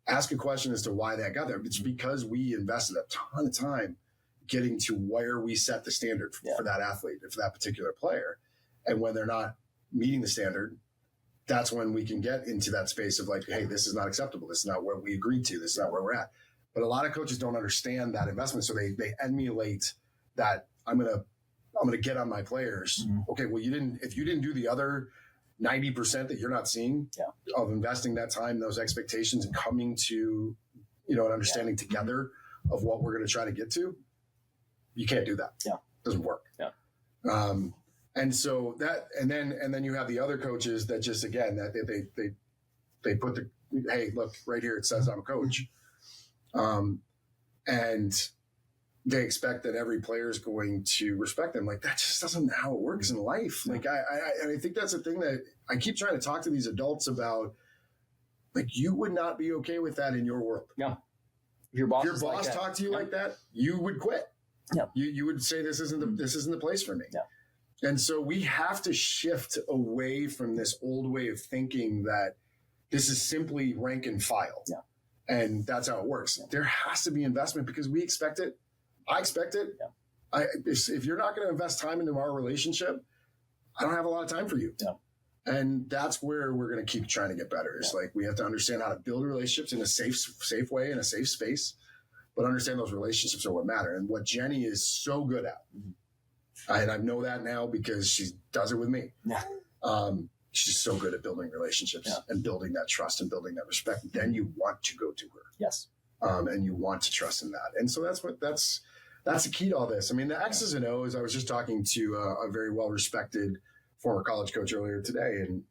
ask a question as to why that got there. It's because we invested a ton of time getting to where we set the standard for that athlete, for that particular player. And when they're not meeting the standard, that's when we can get into that space of like, hey, this is not acceptable. This is not where we agreed to. This is not where we're at. But a lot of coaches don't understand that investment. So they emulate that. I'm going to get on my players. Mm-hmm. Okay. Well, if you didn't do the other 90% that you're not seeing of investing that time, those expectations, and coming to, an understanding together of what we're going to try to get to, you can't do that. Yeah. It doesn't work. Yeah. And so that, and then you have the other coaches that just, again, that they put hey, look right here, it says I'm a coach. And they expect that every player is going to respect them. Like, that just doesn't how it works in life. Like, I think that's a thing that I keep trying to talk to these adults about. Like, you would not be okay with that in your world. Yeah. If your boss like talked to you like that, you would quit. Yeah. You would say, this isn't the place for me. Yeah. And so we have to shift away from this old way of thinking that this is simply rank and file. Yeah. And that's how it works. Yeah. There has to be investment because we expect it. I expect it. Yeah. If you're not going to invest time into our relationship, I don't have a lot of time for you. Yeah. And that's where we're going to keep trying to get better. It's like, we have to understand how to build relationships in a safe way, in a safe space, but understand those relationships are what matter. And what Jenny is so good at, and I know that now because she does it with me. Yeah. She's so good at building relationships and building that trust and building that respect. Then you want to go to her. Yes. And you want to trust in that. And so that's the key to all this. I mean, the X's and O's, I was just talking to a very well-respected former college coach earlier today. And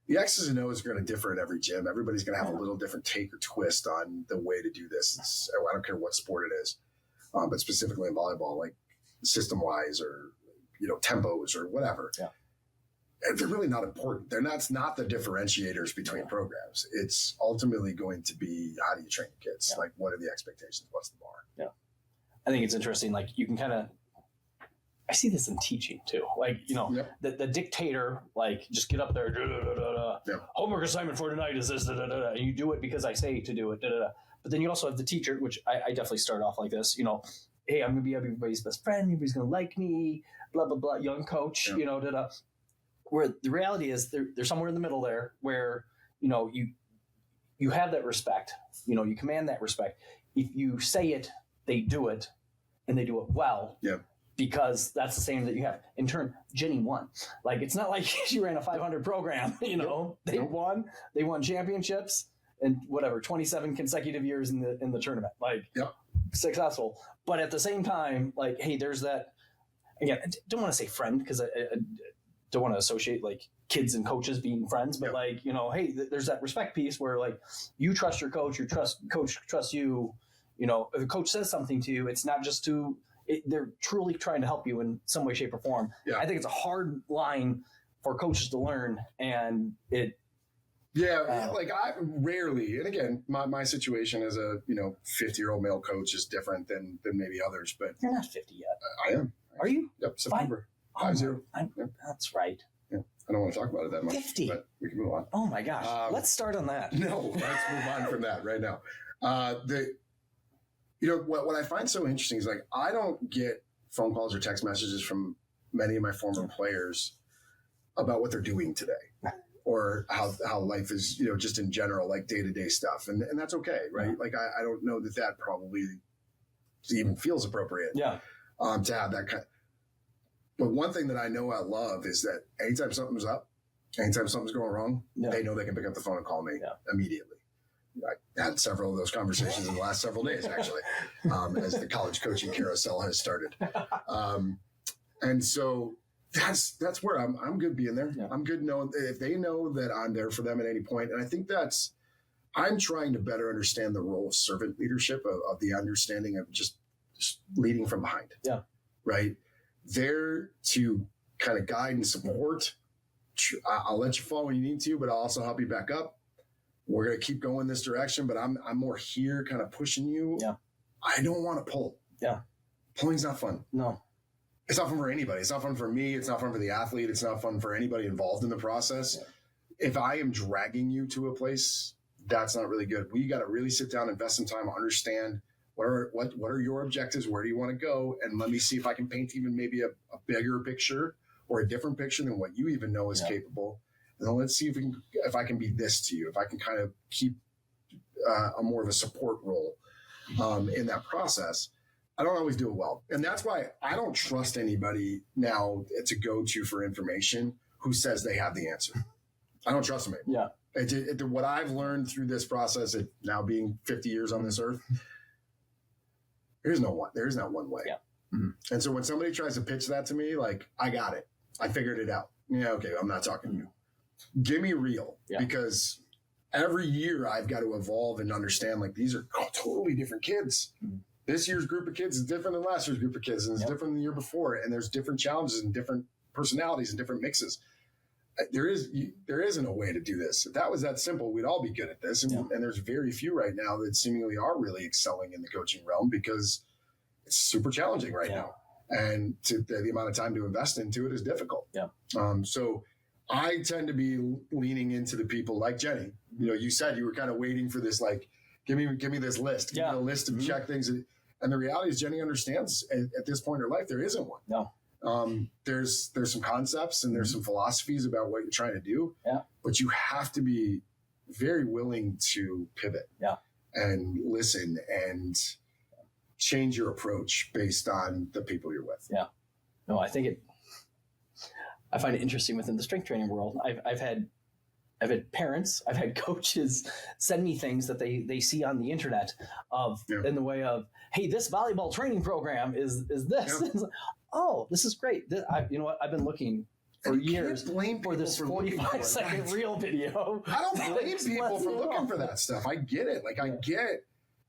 the X's and O's are going to differ at every gym. Everybody's going to have a little different take or twist on the way to do this. I don't care what sport it is, but specifically in volleyball, like system-wise or, tempos or whatever. Yeah. They're really not important. That's not the differentiators between programs. It's ultimately going to be, how do you train your kids? Yeah. Like, what are the expectations? What's the bar? Yeah. I think it's interesting. Like, you can kind of, I see this in teaching too. Like, the dictator, like, just get up there, homework assignment for tonight is this, and you do it because I say to do it, But then you also have the teacher, which I definitely start off like this, hey, I'm going to be everybody's best friend. Everybody's going to like me, blah, blah, blah. Young coach, you know, where the reality is they're somewhere in the middle there where, you know, you have that respect, you know, you command that respect. If you say it, they do it, and they do it well. Yeah. Because that's the same that you have. In turn, Jenny won. Like, it's not like she ran a 500 program, you know. They won championships and 27 consecutive years in the tournament. Like, successful. But at the same time, like, hey, there's that, again, I don't want to say friend because I don't want to associate like kids and coaches being friends, but like, you know, hey, there's that respect piece where like you trust your coach, coach trusts you. You know, if a coach says something to you, it's not just they're truly trying to help you in some way, shape, or form. Yeah. I think it's a hard line for coaches to learn, and it. Yeah, like I rarely, and again, my situation as a 50-year-old male coach is different than maybe others. But you're not 50 yet. I am. Are you? Yep, September 50. That's right. Yeah, I don't want to talk about it that much. 50. But we can move on. Oh my gosh, let's start on that. No, let's move on from that right now. What I find so interesting is like I don't get phone calls or text messages from many of my former players about what they're doing today or how life is, just in general, like day-to-day stuff. And that's okay, right? Yeah. Like I don't know that probably even feels appropriate. Yeah. To have that kind. But one thing that I know I love is that anytime something's up, anytime something's going wrong, they know they can pick up the phone and call me immediately. I had several of those conversations in the last several days, actually, as the college coaching carousel has started. And so that's where I'm good being there. Yeah. I'm good knowing if they know that I'm there for them at any point. And I think I'm trying to better understand the role of servant leadership, of the understanding of just leading from behind. Yeah. Right. There to kind of guide and support. I'll let you fall when you need to, but I'll also help you back up. We're going to keep going this direction, but I'm more here kind of pushing you. Yeah. I don't want to pull. Yeah. Pulling's not fun. No. It's not fun for anybody. It's not fun for me. It's not fun for the athlete. It's not fun for anybody involved in the process. Yeah. If I am dragging you to a place, that's not really good. We got to really sit down, invest some time, understand what are your objectives? Where do you want to go? And let me see if I can paint even maybe a bigger picture or a different picture than what you even know is capable. And then let's see if I can be this to you, if I can kind of keep a more of a support role in that process. I don't always do it well. And that's why I don't trust anybody now to go to for information who says they have the answer. I don't trust them anymore. Yeah. What I've learned through this process, now being 50 years on this earth, there's not one way. Yeah. Mm-hmm. And so when somebody tries to pitch that to me, like, I got it. I figured it out. Yeah, okay, I'm not talking to you. Give me real, because every year I've got to evolve and understand, like, these are totally different kids. Mm-hmm. This year's group of kids is different than last year's group of kids, and it's different than the year before. And there's different challenges and different personalities and different mixes. There isn't a way to do this. If that was that simple, we'd all be good at this. And there's very few right now that seemingly are really excelling in the coaching realm because it's super challenging right now. And the amount of time to invest into it is difficult. Yeah. So I tend to be leaning into the people like Jenny. You said you were kind of waiting for this, like, give me this list. Give me a list of check things. And the reality is Jenny understands at this point in her life, there isn't one. No. There's some concepts and there's some philosophies about what you're trying to do, but you have to be very willing to pivot and listen and change your approach based on the people you're with. Yeah. No, I find it interesting within the strength training world. I've had parents, I've had coaches send me things that they see on the internet in the way of, hey, this volleyball training program is this. Yeah. Oh, this is great. You know what? I've been looking for years for this 45-second reel video. I don't blame people for looking for that stuff. I get it. Like, I get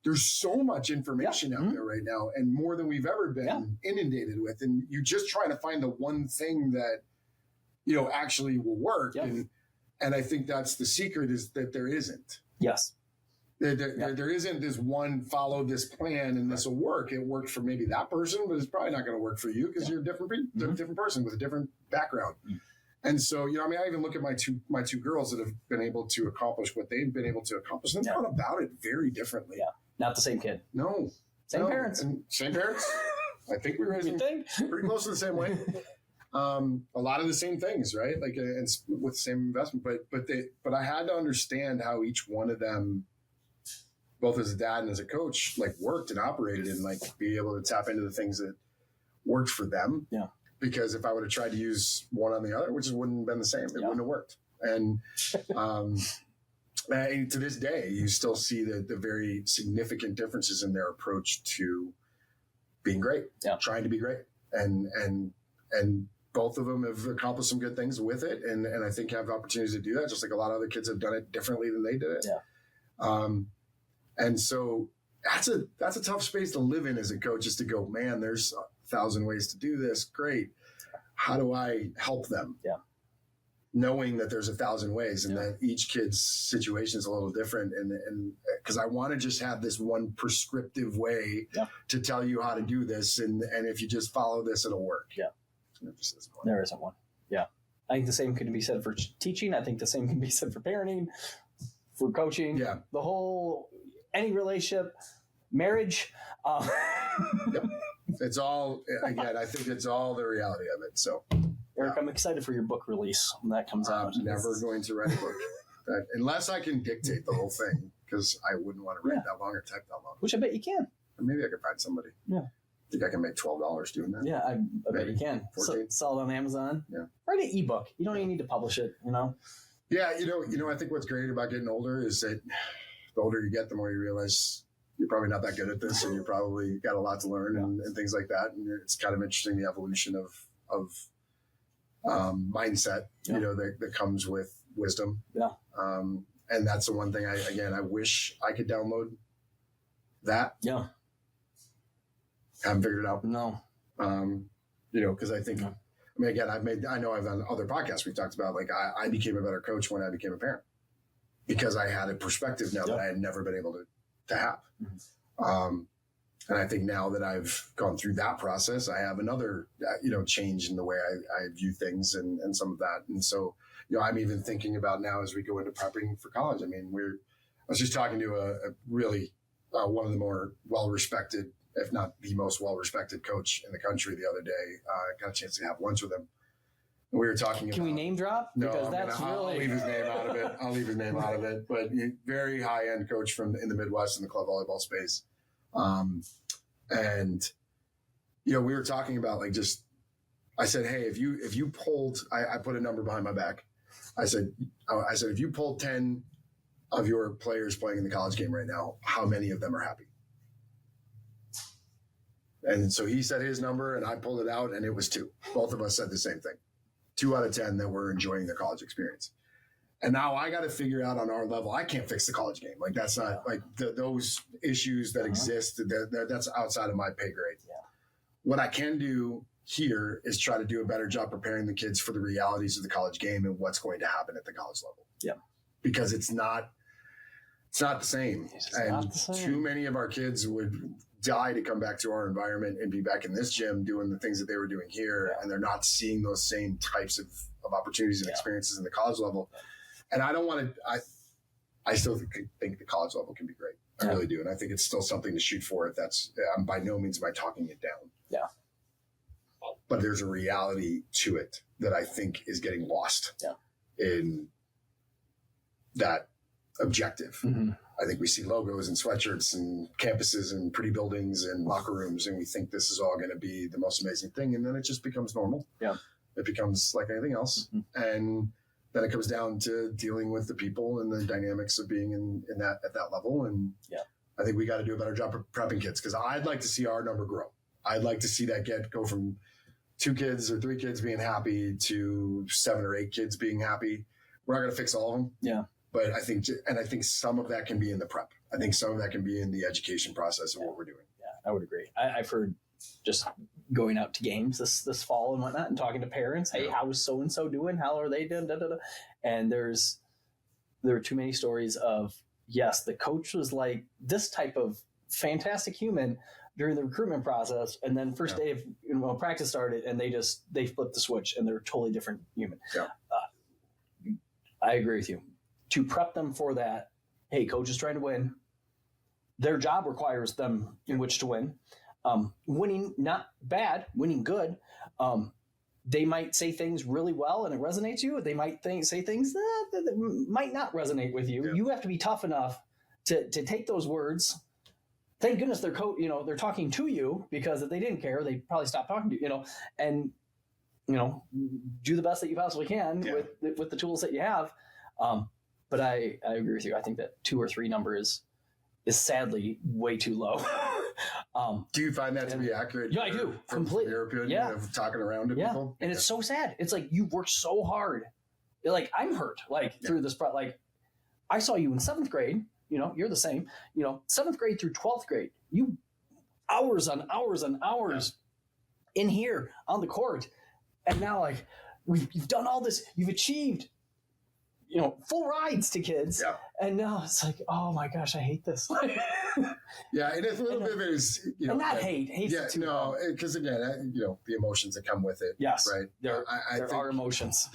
there's so much information out there right now, and more than we've ever been inundated with. And you're just trying to find the one thing that, actually will work. Yeah. And I think that's the secret, is that there isn't. Yes. There isn't this one, follow this plan and this will work. It worked for maybe that person, but it's probably not going to work for you because you're a different person with a different background. Mm-hmm. And so, I even look at my two girls that have been able to accomplish what they've been able to accomplish. And they've gone about it very differently. Yeah. Not the same kid. No. Same parents. Same parents. I think we were raising pretty close to the same way. A lot of the same things, right? Like, and with the same investment, but I had to understand how each one of them, both as a dad and as a coach, like worked and operated, and like be able to tap into the things that worked for them. Yeah. Because if I would have tried to use one on the other, which wouldn't have been the same, it wouldn't have worked. And and to this day, you still see the very significant differences in their approach to being great, trying to be great, and both of them have accomplished some good things with it, and I think have opportunities to do that, just like a lot of other kids have done it differently than they did it. Yeah. And so that's a tough space to live in as a coach, is to go, man, there's 1,000 ways to do this. Great. How do I help them? Yeah. Knowing that there's 1,000 ways and that each kid's situation is a little different. And because I want to just have this one prescriptive way to tell you how to do this. And if you just follow this, it'll work. Yeah. There isn't one. Yeah. I think the same can be said for teaching. I think the same can be said for parenting, for coaching. Yeah. The whole, any relationship, marriage. Yep. It's all, again, I think it's all the reality of it. So, Eric, I'm excited for your book release when that comes out. I'm never going to write a book unless I can dictate the whole thing, because I wouldn't want to write that long or type that long. Which I bet you can. Or maybe I could find somebody. Yeah. I think I can make $12 doing that. Yeah, I bet you can. Sell it on Amazon. Yeah. Write an ebook. You don't even need to publish it, you know? Yeah, I think what's great about getting older is that the older you get, the more you realize you're probably not that good at this, and you probably got a lot to learn and things like that. And it's kind of interesting, the evolution of mindset, that comes with wisdom. Yeah. And that's the one thing I wish I could download that. Yeah. Haven't figured it out. No. Because I think, I know I've done other podcasts. We've talked about, like, I became a better coach when I became a parent, because I had a perspective now that I had never been able to have. Mm-hmm. And I think now that I've gone through that process, I have another, change in the way I view things and some of that. And so, I'm even thinking about now as we go into prepping for college. I mean, I was just talking to a really, one of the more well-respected, if not the most well-respected coach in the country the other day. I got a chance to have lunch with him. And we were talking about... Can we name drop? No, because I'll leave his name out of it. I'll leave his name out of it. But very high-end coach in the Midwest in the club volleyball space. And we were talking about, like, just... I said, hey, if you pulled... I put a number behind my back. I said, if you pulled 10 of your players playing in the college game right now, how many of them are happy? And so he said his number, and I pulled it out, and it was 2. Both of us said the same thing. 2 out of 10 that were enjoying their college experience. And now I got to figure out on our level, I can't fix the college game. Like, that's not like those issues that exist. That's outside of my pay grade. Yeah. What I can do here is try to do a better job preparing the kids for the realities of the college game and what's going to happen at the college level. Yeah. Because it's not the same. And too many of our kids would die to come back to our environment and be back in this gym doing the things that they were doing here. Yeah. And they're not seeing those same types of opportunities and experiences in the college level. And I don't want to, I still think the college level can be great. I really do. And I think it's still something to shoot for. I'm by no means am I talking it down. Yeah. But there's a reality to it that I think is getting lost in that objective. Mm-hmm. I think we see logos and sweatshirts and campuses and pretty buildings and locker rooms, and we think this is all going to be the most amazing thing. And then it just becomes normal. Yeah. It becomes like anything else. Mm-hmm. And then it comes down to dealing with the people and the dynamics of being in that, at that level. And I think we got to do a better job of prepping kids, because I'd like to see our number grow. I'd like to see that go from 2 kids or 3 kids being happy to 7 or 8 kids being happy. We're not going to fix all of them. Yeah. But I think some of that can be in the prep. I think some of that can be in the education process of what we're doing. Yeah, I would agree. I've heard just going out to games this fall and whatnot and talking to parents. Hey, how is so-and-so doing? How are they doing? Da, da, da. And there are too many stories of, yes, the coach was like this type of fantastic human during the recruitment process. And then first day of practice started and they flipped the switch and they're a totally different human. Yeah. I agree with you. To prep them for that, hey, coach is trying to win. Their job requires them in which to win. winning not bad, winning good. They might say things really well and it resonates you. They might say things that might not resonate with you. Yeah. You have to be tough enough to take those words. Thank goodness they're they're talking to you, because if they didn't care, they'd probably stop talking to you, and do the best that you possibly can with the tools that you have. But I agree with you. I think that 2 or 3 number is sadly way too low. Do you find that to be accurate? Yeah, I do. Completely. Your opinion of talking around to people? And it's so sad. It's like, you worked so hard. Like, I'm hurt, through this, like, I saw you in 7th grade, you're the same, 7th grade through 12th grade, you hours on hours on hours in here on the court. And now, like, you've done all this, you've achieved, full rides to kids. Yeah. And now it's like, oh my gosh, I hate this. Yeah, and it's a little bit of it is, and not hate. Yeah, no, because again, the emotions that come with it. Yes, right. There are emotions.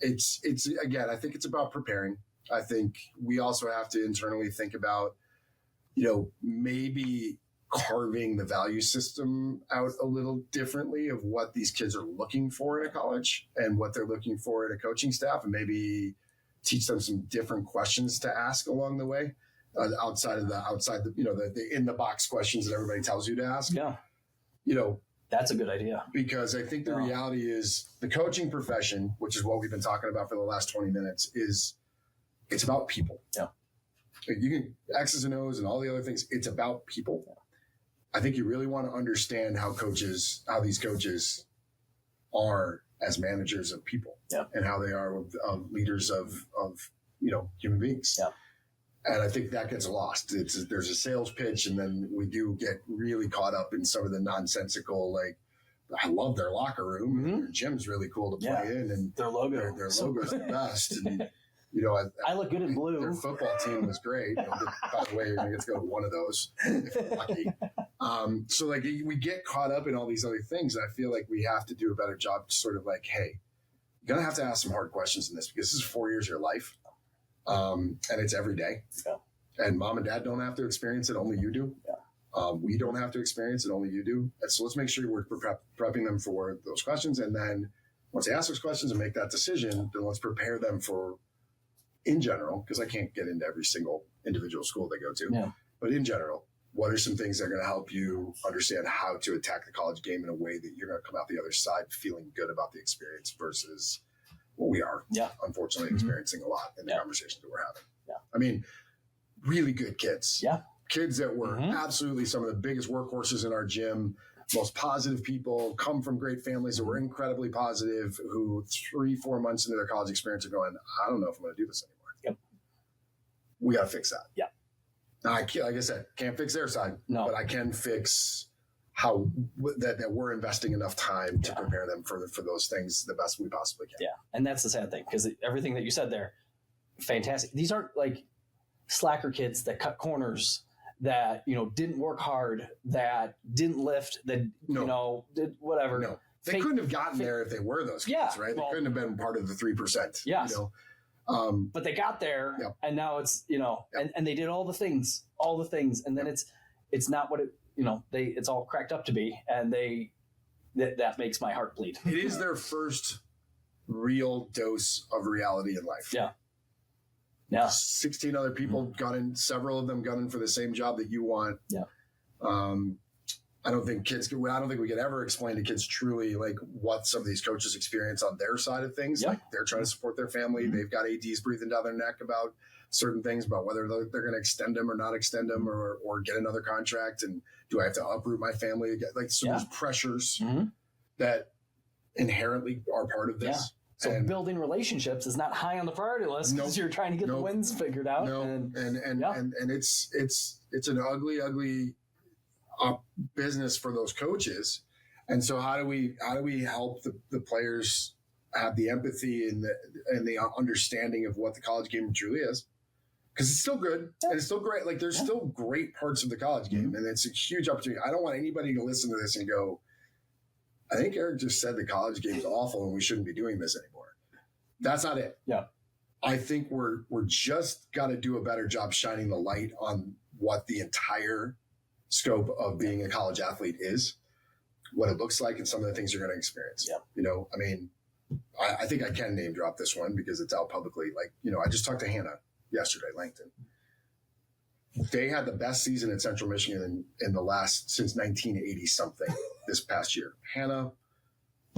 It's again, I think it's about preparing. I think we also have to internally think about, maybe carving the value system out a little differently of what these kids are looking for in a college and what they're looking for in a coaching staff, and maybe teach them some different questions to ask along the way, outside the in the box questions that everybody tells you to ask. Yeah. That's a good idea. Because I think the reality is the coaching profession, which is what we've been talking about for the last 20 minutes, it's about people. Yeah. You can X's and O's and all the other things. It's about people. Yeah. I think you really want to understand how these coaches are as managers of people, and how they are leaders of human beings. Yeah. And I think that gets lost. There's a sales pitch, and then we do get really caught up in some of the nonsensical, like, I love their locker room. Mm-hmm. Their gym's really cool to play in, and their logo, their logo's the best. And I look good in blue. Their football team was great. By the way, you're gonna get to go to one of those if you're lucky. So like, we get caught up in all these other things, and I feel like we have to do a better job to sort of like, hey, you're gonna have to ask some hard questions in this, because this is 4 years of your life. And it's every day. Yeah. And mom and dad don't have to experience it. Only you do. Yeah. We don't have to experience it. Only you do. And so let's make sure we're prepping them for those questions. And then once they ask those questions and make that decision, then let's prepare them for, in general, because I can't get into every single individual school they go to, but in general, what are some things that are going to help you understand how to attack the college game in a way that you're going to come out the other side feeling good about the experience versus what we are, unfortunately, experiencing a lot in the conversations that we're having. Yeah. I mean, really good kids. Yeah. Kids that were absolutely some of the biggest workhorses in our gym, most positive people, come from great families that were incredibly positive, who 3-4 months into their college experience are going, I don't know if I'm going to do this anymore. Yep. We got to fix that. Yeah. Now, like I said, can't fix their side, but I can fix how that we're investing enough time to prepare them for those things the best we possibly can. Yeah. And that's the sad thing, because everything that you said there, fantastic. These aren't like slacker kids that cut corners, that, didn't work hard, that didn't lift, that, did whatever. No, they couldn't have gotten there if they were those kids, right? They couldn't have been part of the 3%. Yes. But they got there, and now it's, and they did all the things, and then it's not what it, it's all cracked up to be, and that makes my heart bleed. It is their first real dose of reality in life. Yeah. Yeah. 16 other people several of them got in for the same job that you want. Yeah. I don't think we could ever explain to kids truly like what some of these coaches experience on their side of things. Yeah. Like, they're trying to support their family. Mm-hmm. They've got ADs breathing down their neck about certain things, about whether they're going to extend them or not extend them, or get another contract. And do I have to uproot my family? Like, so there's pressures that inherently are part of this. Yeah. So building relationships is not high on the priority list, because you're trying to get the wins figured out. No, and it's an ugly business for those coaches. And so how do we help the players have the empathy and the understanding of what the college game truly is? Because it's still good and it's still great. Like, there's still great parts of the college game, and it's a huge opportunity. I don't want anybody to listen to this and go, I think Eric just said the college game is awful and we shouldn't be doing this anymore. That's not it. Yeah. I think we're just got to do a better job shining the light on what the entire scope of being a college athlete is, what it looks like, and some of the things you're going to experience. Yep. You know, I mean, I think I can name drop this one because it's out publicly. Like, you know, I just talked to Hannah yesterday, Langton. They had the best season at Central Michigan in the last, since 1980 something this past year. Hannah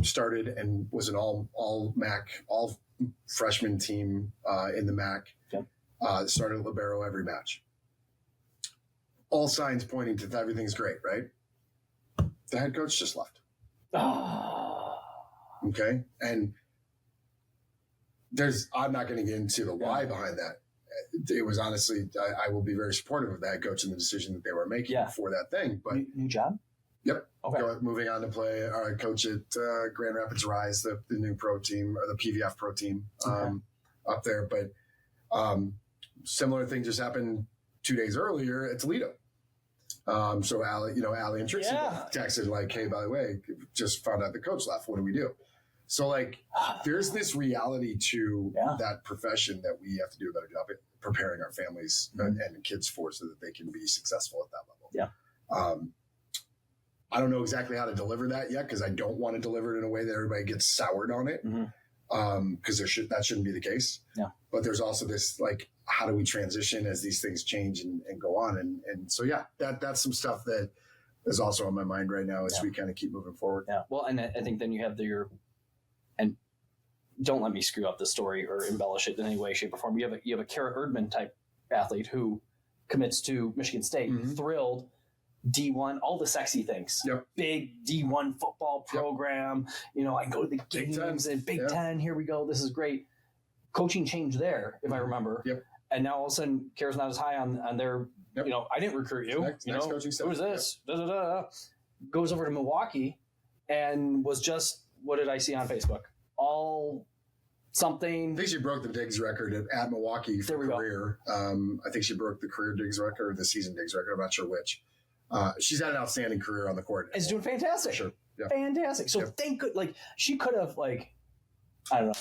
started and was an all MAC, all freshman team in the MAC. Yep. Started libero every match. All signs pointing to everything's great, right? The head coach just left. Okay. And I'm not going to get into the why behind that. It was honestly, I will be very supportive of the head coach and the decision that they were making for that thing. But new job? Yep. Okay. Moving on to play coach at Grand Rapids Rise, the new pro team, or the PVF pro team up there. But similar thing just happened 2 days earlier at Toledo. So Allie and Trixie texted like, hey, by the way, just found out the coach left. What do we do? So like, there's this reality to that profession that we have to do a better job at preparing our families and kids for, so that they can be successful at that level. Yeah. I don't know exactly how to deliver that yet, because I don't want to deliver it in a way that everybody gets soured on it. Because that shouldn't be the case. Yeah. But there's also this, like, how do we transition as these things change and go on? And so, that's some stuff that is also on my mind right now as we kind of keep moving forward. Yeah. Well, and I think then you have and don't let me screw up the story or embellish it in any way, shape, or form. You have a Kara Erdman type athlete who commits to Michigan State, thrilled, D1, all the sexy things. Yep. Big D1 football program. You know, I can go to the games and Big Ten. Here we go. This is great. Coaching changed there, if I remember. Yep. And now all of a sudden, Kara's not as high on their. You know, I didn't recruit you. Next coaching staff. Who's this? Goes over to Milwaukee, and was just, what did I see on Facebook? All something. I think she broke the Diggs record at Milwaukee for career. I think she broke the career Diggs record or the season Diggs record. I'm not sure which. She's had an outstanding career on the court. Is doing fantastic. Sure. Yeah. Fantastic. So thank good. Like, she could have, like, I don't know,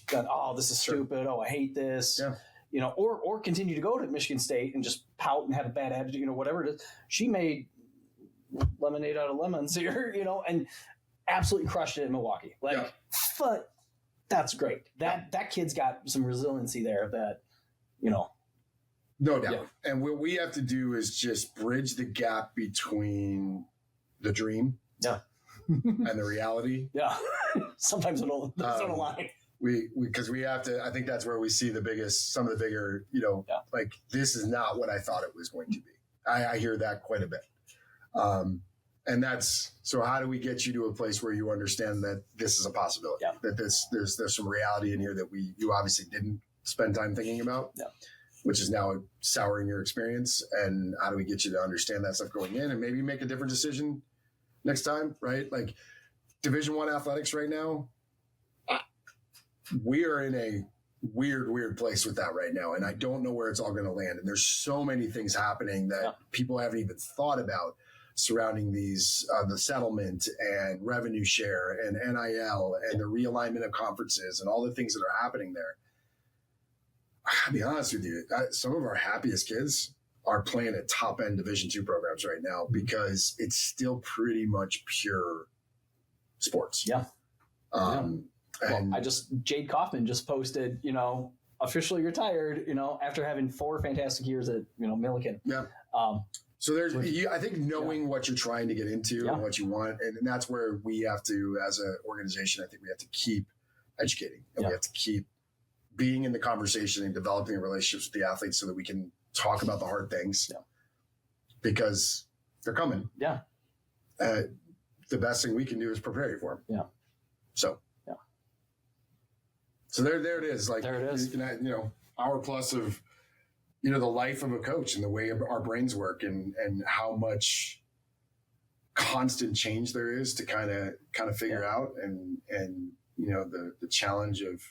gone, oh, this is stupid. Oh, I hate this. Yeah. You know, or continue to go to Michigan State and just pout and have a bad attitude, you know, whatever it is. She made lemonade out of lemons here, you know, and absolutely crushed it in Milwaukee. Like, but that's great. That kid's got some resiliency there that, you know. No doubt. Yeah. And what we have to do is just bridge the gap between the dream and the reality. Yeah. Sometimes it don't align. Because we have to, I think that's where we see some of the bigger, you know, like, this is not what I thought it was going to be. I hear that quite a bit. And so how do we get you to a place where you understand that this is a possibility, that there's some reality in here that you obviously didn't spend time thinking about, which is now souring your experience. And how do we get you to understand that stuff going in and maybe make a different decision next time, right? Like, Division I athletics right now, we are in a weird place with that right now. And I don't know where it's all going to land. And there's so many things happening that people haven't even thought about surrounding these, the settlement and revenue share and NIL and the realignment of conferences and all the things that are happening there. I'll be honest with you, some of our happiest kids are playing at top end Division II programs right now because it's still pretty much pure sports. Yeah. Jade Kaufman just posted, you know, officially retired, you know, after having 4 fantastic years at, you know, Millikan. Yeah. So I think knowing what you're trying to get into and what you want, and that's where we have to, as an organization, I think we have to keep educating and we have to keep being in the conversation and developing relationships with the athletes so that we can talk about the hard things because they're coming. Yeah. The best thing we can do is prepare you for them. Yeah. So there it is. Like, there it is. You know, hour plus of, you know, the life of a coach and the way our brains work and how much constant change there is to kind of figure out and, you know, the challenge of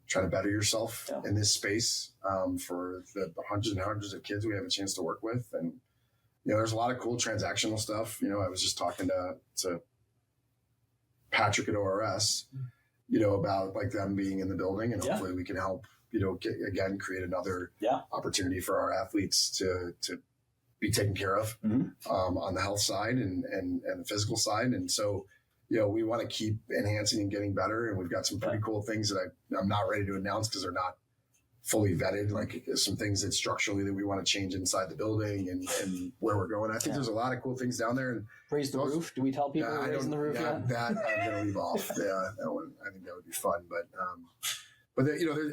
trying to better yourself in this space for the hundreds and hundreds of kids we have a chance to work with. And, you know, there's a lot of cool transactional stuff. You know, I was just talking to Patrick at ORS, you know, about like them being in the building and hopefully we can help, you know, create another opportunity for our athletes to be taken care of on the health side and the physical side. And so, we want to keep enhancing and getting better. And we've got some pretty cool things that I'm not ready to announce because they're not fully vetted, like some things that structurally that we want to change inside the building and where we're going. I think there's a lot of cool things down there. And raise the roof. Do we tell people we're raising the roof yet? That I'm going to leave off. Yeah, that one, I think that would be fun. But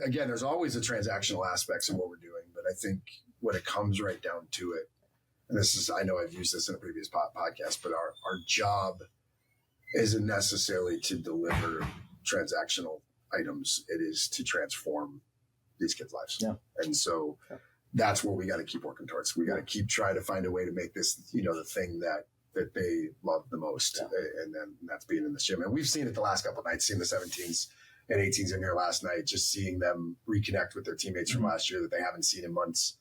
again, there's always the transactional aspects of what we're doing. But I think when it comes right down to it, and I know I've used this in a previous podcast, but our job isn't necessarily to deliver transactional items. It is to transform these kids' lives. Yeah. And so that's what we got to keep working towards. We got to keep trying to find a way to make this, the thing that they love the most. Yeah. And then that's being in the gym. And we've seen it the last couple of nights, seeing the 17s and 18s in here last night, just seeing them reconnect with their teammates from last year that they haven't seen in months.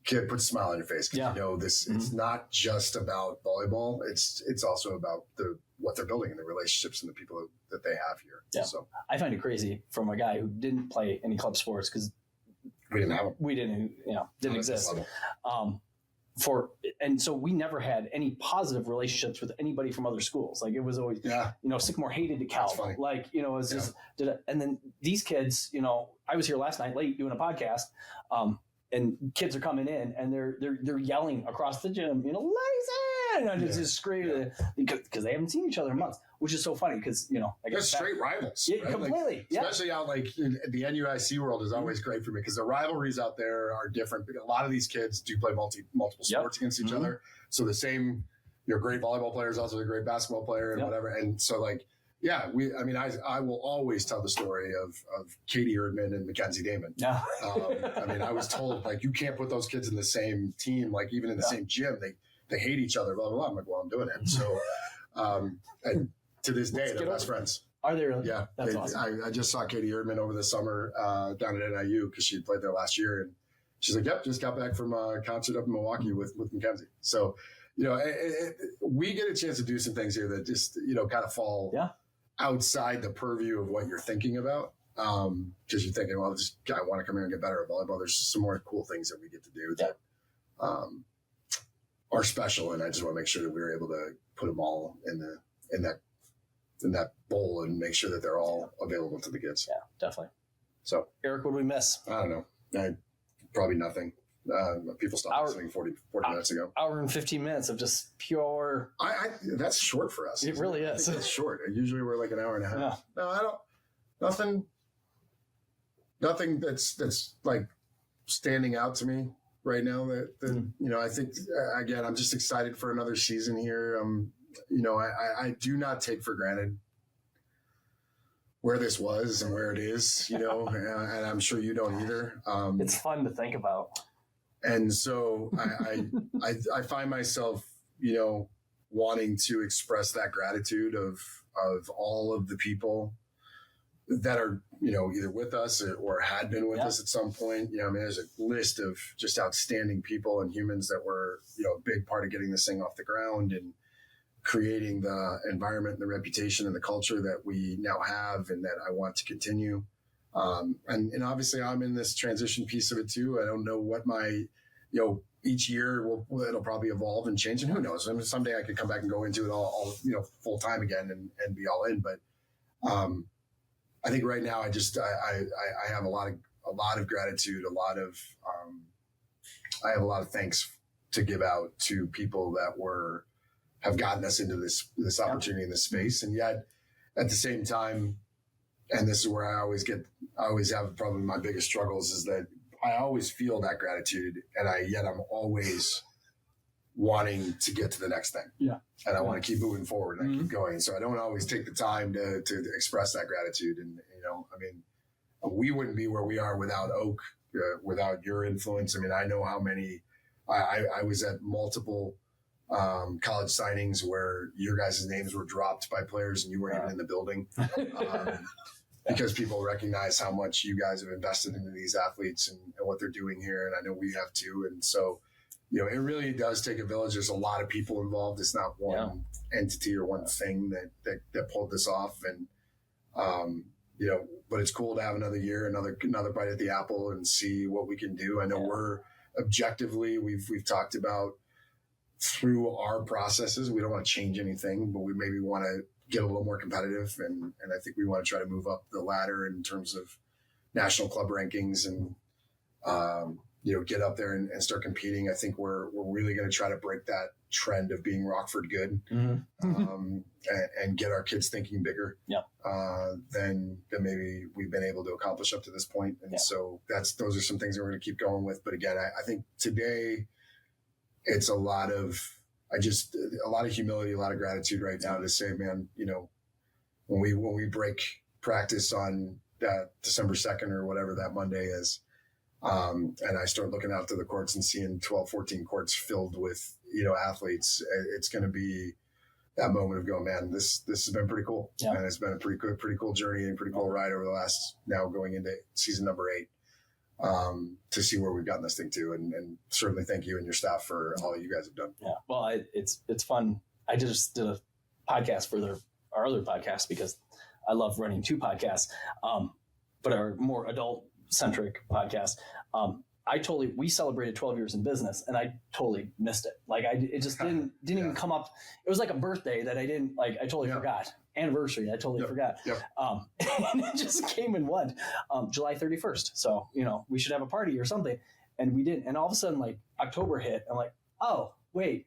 Kid, put a smile on your face because this. It's not just about volleyball. It's also about what they're building and the relationships and the people that they have here. Yeah. So I find it crazy from a guy who didn't play any club sports because we didn't have them. We didn't exist. And so we never had any positive relationships with anybody from other schools. Like it was always, Sycamore hated DeKalb. Like, it was just, and then these kids, I was here last night late doing a podcast, and kids are coming in and they're yelling across the gym, Lazy, and just screaming because they haven't seen each other in months, which is so funny because I guess they're straight rivals. Yeah, right? Completely. Especially out in the NUIC world is always great for me because the rivalries out there are different. A lot of these kids do play multiple sports against each other, so the same. You're a great volleyball player is also a great basketball player and whatever, and so I will always tell the story of Katie Erdman and Mackenzie Damon. Yeah. I was told you can't put those kids in the same team, even in the same gym. They hate each other, blah, blah, blah. I'm like, well, I'm doing it. So, and to this day, they're best friends. Are they really? Yeah. That's awesome. I just saw Katie Erdman over the summer down at NIU because she had played there last year. And she's like, yep, just got back from a concert up in Milwaukee with Mackenzie. So, we get a chance to do some things here that just, kind of fall outside the purview of what you're thinking about. Because you're thinking, well, I want to come here and get better at volleyball. There's just some more cool things that we get to do that are special. And I just want to make sure that we were able to put them all in that bowl and make sure that they're all available to the kids. Yeah, definitely. So, Eric, what do we miss? I don't know. Probably nothing. People stopped listening 40 minutes ago. Hour and 15 minutes of just pure. That's short for us. It really is. That's short. Usually we're like an hour and a half. Yeah. No, I don't. Nothing that's like standing out to me right now. I think again, I'm just excited for another season here. I do not take for granted where this was and where it is. And I'm sure you don't either. It's fun to think about. And so I find myself, wanting to express that gratitude of all of the people that are, either with us or had been with us at some point. There's a list of just outstanding people and humans that were, a big part of getting this thing off the ground and creating the environment and the reputation and the culture that we now have and that I want to continue. And obviously I'm in this transition piece of it too. I don't know what my, each year it'll probably evolve and change, and who knows? Someday I could come back and go into it all full time again and be all in. But I think right now I have a lot of gratitude, I have a lot of thanks to give out to people that have gotten us into this opportunity in this space, and yet at the same time. And this is where I always have probably my biggest struggles is that I always feel that gratitude and I'm always wanting to get to the next thing. Yeah. And I want to keep moving forward and I keep going. So I don't always take the time to express that gratitude. And, we wouldn't be where we are without Oak, without your influence. I know how many, I was at multiple college signings where your guys' names were dropped by players and you weren't even in the building. Because people recognize how much you guys have invested into these athletes and what they're doing here. And I know we have too. And so, it really does take a village. There's a lot of people involved. It's not one entity or one thing that pulled this off. And, but it's cool to have another year, another bite at the apple and see what we can do. I know objectively, we've talked about through our processes, we don't want to change anything, but we maybe want to get a little more competitive. And I think we want to try to move up the ladder in terms of national club rankings and, get up there and start competing. I think we're really going to try to break that trend of being Rockford good, and get our kids thinking bigger than maybe we've been able to accomplish up to this point. And so those are some things that we're going to keep going with. But again, I think today it's a lot of humility, a lot of gratitude right now to say, man, when we break practice on December 2nd or whatever that Monday is, and I start looking out to the courts and seeing 12, 14 courts filled with, athletes, it's going to be that moment of going, man, this has been pretty cool. Yeah. And it's been a pretty cool journey and pretty cool ride over the last, now going into season number 8, to see where we've gotten this thing to. And certainly thank you and your staff for all you guys have done. Yeah. Well, it's fun. I just did a podcast for our other podcast because I love running 2 podcasts, but our more adult centric podcast. We celebrated 12 years in business and I totally missed it. Like it just didn't even come up. It was like a birthday that I didn't I totally forgot. Anniversary. I totally forgot. Yep. And it just came and went, July 31st. So, we should have a party or something. And we didn't. And all of a sudden, October hit. I'm like, oh, wait,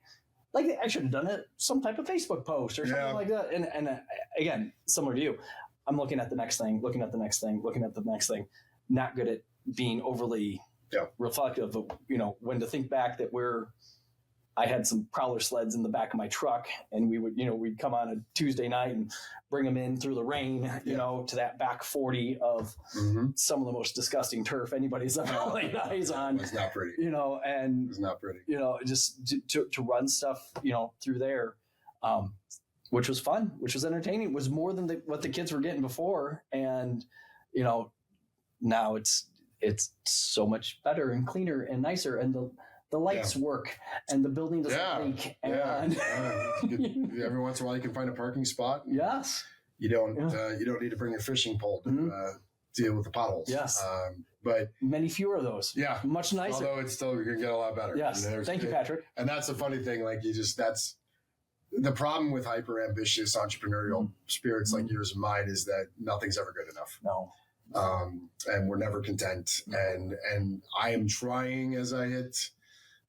I should have done some type of Facebook post or something like that. And again, similar to you, I'm looking at the next thing, looking at the next thing, looking at the next thing. Not good at being overly reflective of, when to think back that I had some prowler sleds in the back of my truck and we would, we'd come on a Tuesday night and bring them in through the rain, to that back 40 of some of the most disgusting turf anybody's ever laid eyes on. It's not pretty. And it's not pretty. Just to run stuff, through there, which was fun, which was entertaining, was more than what the kids were getting before. And, now it's so much better and cleaner and nicer, and the lights work, and the building doesn't leak. And every once in a while you can find a parking spot. Yes, you don't need to bring your fishing pole to deal with the potholes. Yes, but many fewer of those. Yeah, much nicer. Although it's still, you're gonna get a lot better. Yes, thank you, Patrick. And that's the funny thing. That's the problem with hyper ambitious entrepreneurial spirits like yours and mine, is that nothing's ever good enough. No. And we're never content. And I am trying, as I hit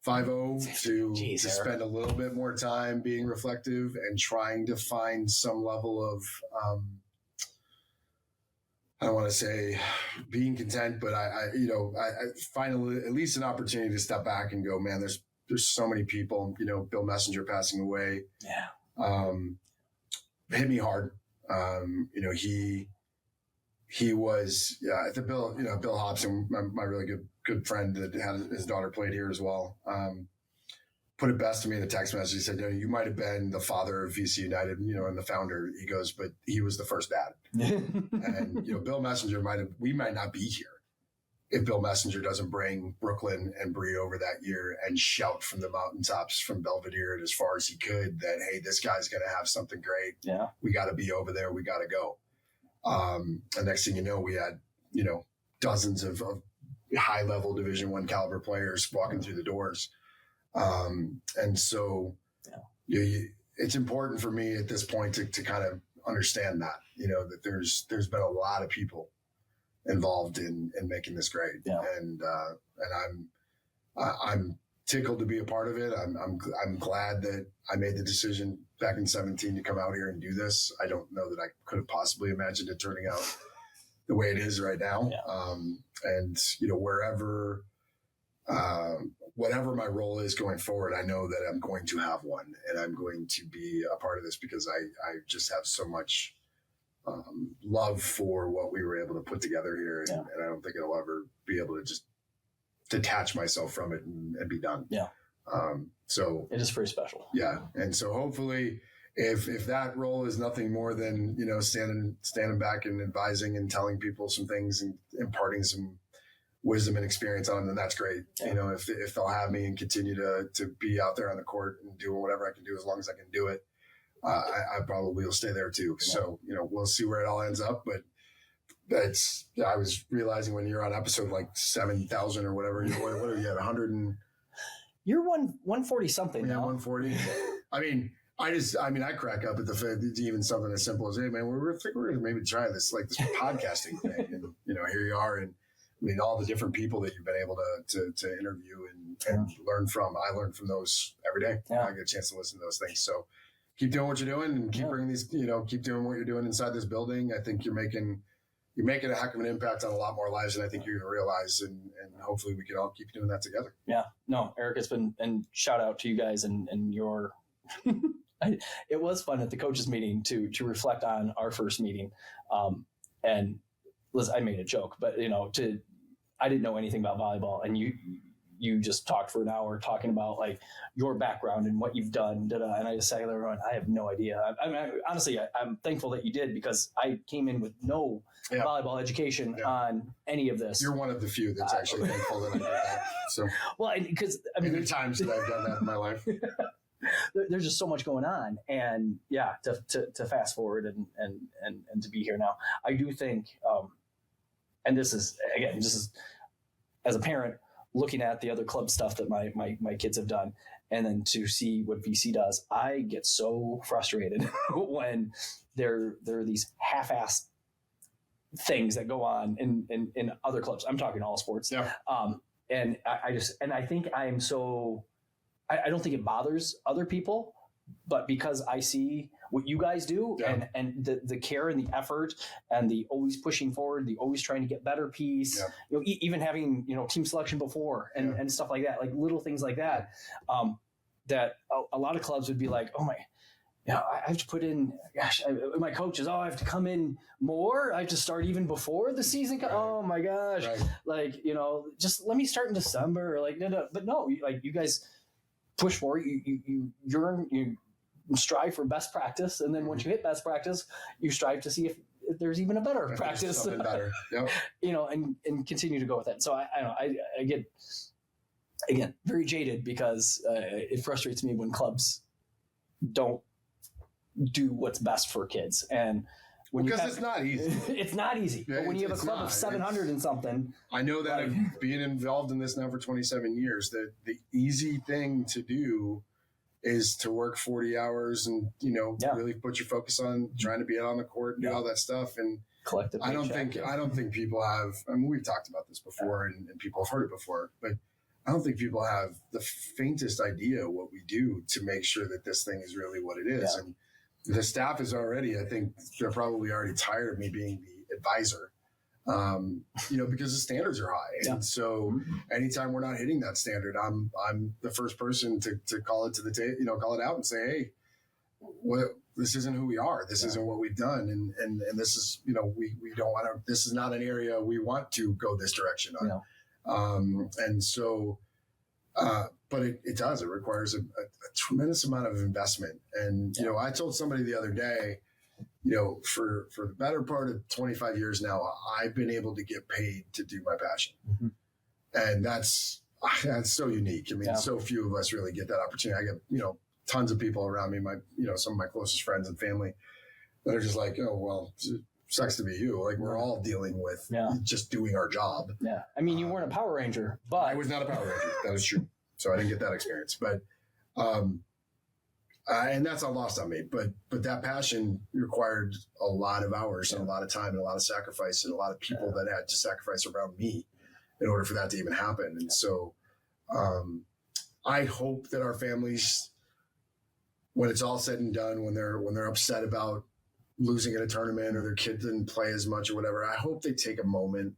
5-0, to spend a little bit more time being reflective and trying to find some level of, I don't want to say being content, but I find at least an opportunity to step back and go, man, there's so many people, Bill Messenger passing away. Yeah. Hit me hard. He was the Bill Hobson, my really good friend that had his daughter played here as well. Put it best to me in the text message. He said, you might have been the father of VC United, and the founder. He goes, but he was the first dad. And Bill Messenger we might not be here if Bill Messenger doesn't bring Brooklyn and Bree over that year and shout from the mountaintops from Belvedere as far as he could that, hey, this guy's going to have something great. Yeah, we got to be over there. We got to go. And next thing you know, we had, dozens of high level Division I caliber players walking through the doors. And so it's important for me at this point to kind of understand that, that there's been a lot of people involved in making this great. Yeah. And I'm tickled to be a part of it. I'm glad that I made the decision back in 2017 to come out here and do this. I don't know that I could have possibly imagined it turning out the way it is right now. Yeah. And whatever my role is going forward, I know that I'm going to have one, and I'm going to be a part of this because I just have so much love for what we were able to put together here. And I don't think I'll ever be able to just detach myself from it and be done. Yeah. So it is pretty special. Yeah. And so hopefully if that role is nothing more than, standing back and advising and telling people some things and imparting some wisdom and experience on them, then that's great. Yeah. If they'll have me and continue to be out there on the court and do whatever I can do, as long as I can do it, I probably will stay there too. Yeah. So, we'll see where it all ends up, but I was realizing when you're on episode like 7,000 or whatever, what are you at 100 and you're 140 something now. 140. I crack up at the fact that even something as simple as, hey man, we're going to maybe try this, like this podcasting thing. And, here you are. And I mean, all the different people that you've been able to interview and learn from. I learn from those every day. Yeah. I get a chance to listen to those things. So keep doing what you're doing and keep bringing these, keep doing what you're doing inside this building. I think you're making a heck of an impact on a lot more lives than I think you're going to realize. And hopefully we can all keep doing that together. Yeah. No, Eric, it's been, and shout out to you guys and your, it was fun at the coaches meeting to reflect on our first meeting. And listen, I made a joke, but I didn't know anything about volleyball, and you just talked for an hour talking about like your background and what you've done. And I just said to everyone, I have no idea. Honestly, I'm thankful that you did, because I came in with no volleyball education on any of this. You're one of the few that's actually thankful that I did that. So, well, because there are times that I've done that in my life. There's just so much going on, and to fast forward and to be here now, I do think, and this is as a parent looking at the other club stuff that my kids have done, and then to see what VC does, I get so frustrated when there are these half-assed things that go on in other clubs. I'm talking all sports. Yeah. And I think I'm so. I don't think it bothers other people, but because I see what you guys do and the care and the effort and the always pushing forward, the always trying to get better piece, even having, team selection before and stuff like that, like little things like that, that a lot of clubs would be like, oh my, I have to put in, my coaches, I have to come in more. I have to start even before the season. Right. Oh my gosh. Right. Like, just let me start in December. Like, no, but no, like you guys push forward, you strive for best practice, and then once you hit best practice, you strive to see if there's even a better practice. Something better. Yep. And continue to go with that. So I get, again, very jaded, because it frustrates me when clubs don't do what's best for kids. And because it's not easy. It's not easy. Yeah, but when you have a club of 700 and something. I know that being involved in this now for 27 years, that the easy thing to do is to work 40 hours and, really put your focus on trying to be out on the court and do all that stuff. And collectively, I don't think people have, we've talked about this before and people have heard it before, but I don't think people have the faintest idea what we do to make sure that this thing is really what it is. Yeah. And the staff is already, I think they're probably already tired of me being the advisor, because the standards are high. And so anytime we're not hitting that standard, I'm the first person to call it to the table, call it out and say, hey, this isn't who we are. This isn't what we've done. And this is, we don't want to, this is not an area we want to go this direction on. And so, but it does. It requires a tremendous amount of investment. And, I told somebody the other day, for the better part of 25 years now, I've been able to get paid to do my passion. Mm-hmm. And that's so unique. I mean, so few of us really get that opportunity. I get, tons of people around me, some of my closest friends and family that are just like, oh, well, sucks to be you. Like, we're all dealing with just doing our job. Yeah. I mean, you weren't a Power Ranger, but I was not a Power Ranger. That is true. So I didn't get that experience, but, and that's not lost on me, but that passion required a lot of hours and a lot of time and a lot of sacrifice and a lot of people that had to sacrifice around me in order for that to even happen. And so, I hope that our families, when it's all said and done, when they're upset about losing at a tournament or their kid didn't play as much or whatever, I hope they take a moment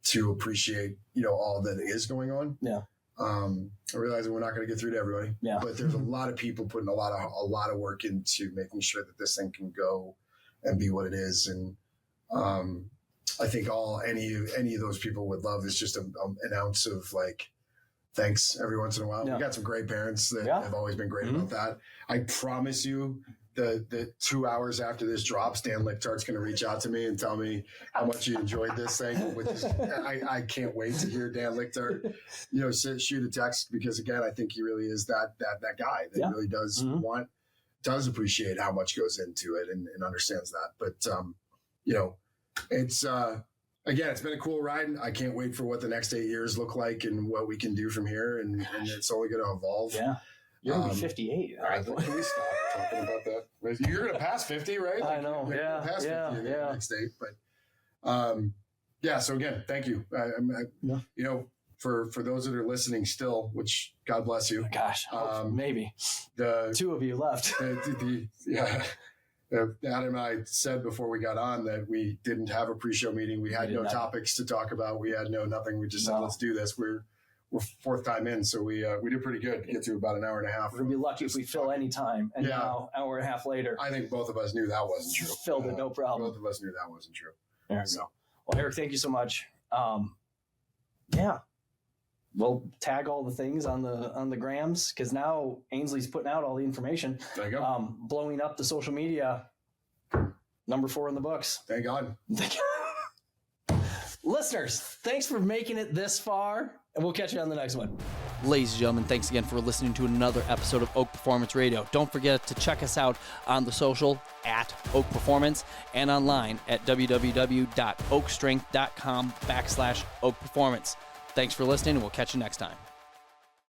to appreciate, all that is going on. Yeah. I realize that we're not going to get through to everybody, but there's a lot of people putting a lot of work into making sure that this thing can go and be what it is. And, I think any of those people would love is just an ounce of like, thanks every once in a while. We got some great parents that have always been great about that. I promise you, the 2 hours after this drops, Dan Lichtart's going to reach out to me and tell me how much he enjoyed this thing, which is, I can't wait to hear Dan Lichtart, shoot a text, because again, I think he really is that guy that really does does appreciate how much goes into it and understands that. But, it's again, it's been a cool ride. I can't wait for what the next 8 years look like and what we can do from here. And it's only going to evolve. Yeah. You're going to be 58. All right. Can we stop talking about that? You're going to pass 50, right? I know. Yeah. Pass 50 in the next 8. But yeah. So again, thank you. You know, for those that are listening still, which God bless you. Gosh, maybe the 2 of you left. Adam and I said before we got on that we didn't have a pre-show meeting. We had no topics to talk about. We had nothing. We just said, let's do this. We're 4th time in, so we did pretty good. Get to about an hour and a half. We're gonna be lucky if we fill any time. And now, hour and a half later, I think both of us knew that wasn't true. Filled it, no problem. Both of us knew that wasn't true. So, well, Eric, thank you so much. Yeah. We'll tag all the things on the grams because now Ainsley's putting out all the information. There you go. Blowing up the social media. Number 4 in the books. Thank God. Listeners, thanks for making it this far, and we'll catch you on the next one. Ladies and gentlemen, thanks again for listening to another episode of Oak Performance Radio. Don't forget to check us out on the social at Oak Performance and online at www.oakstrength.com/Oak Performance. Thanks for listening, and we'll catch you next time.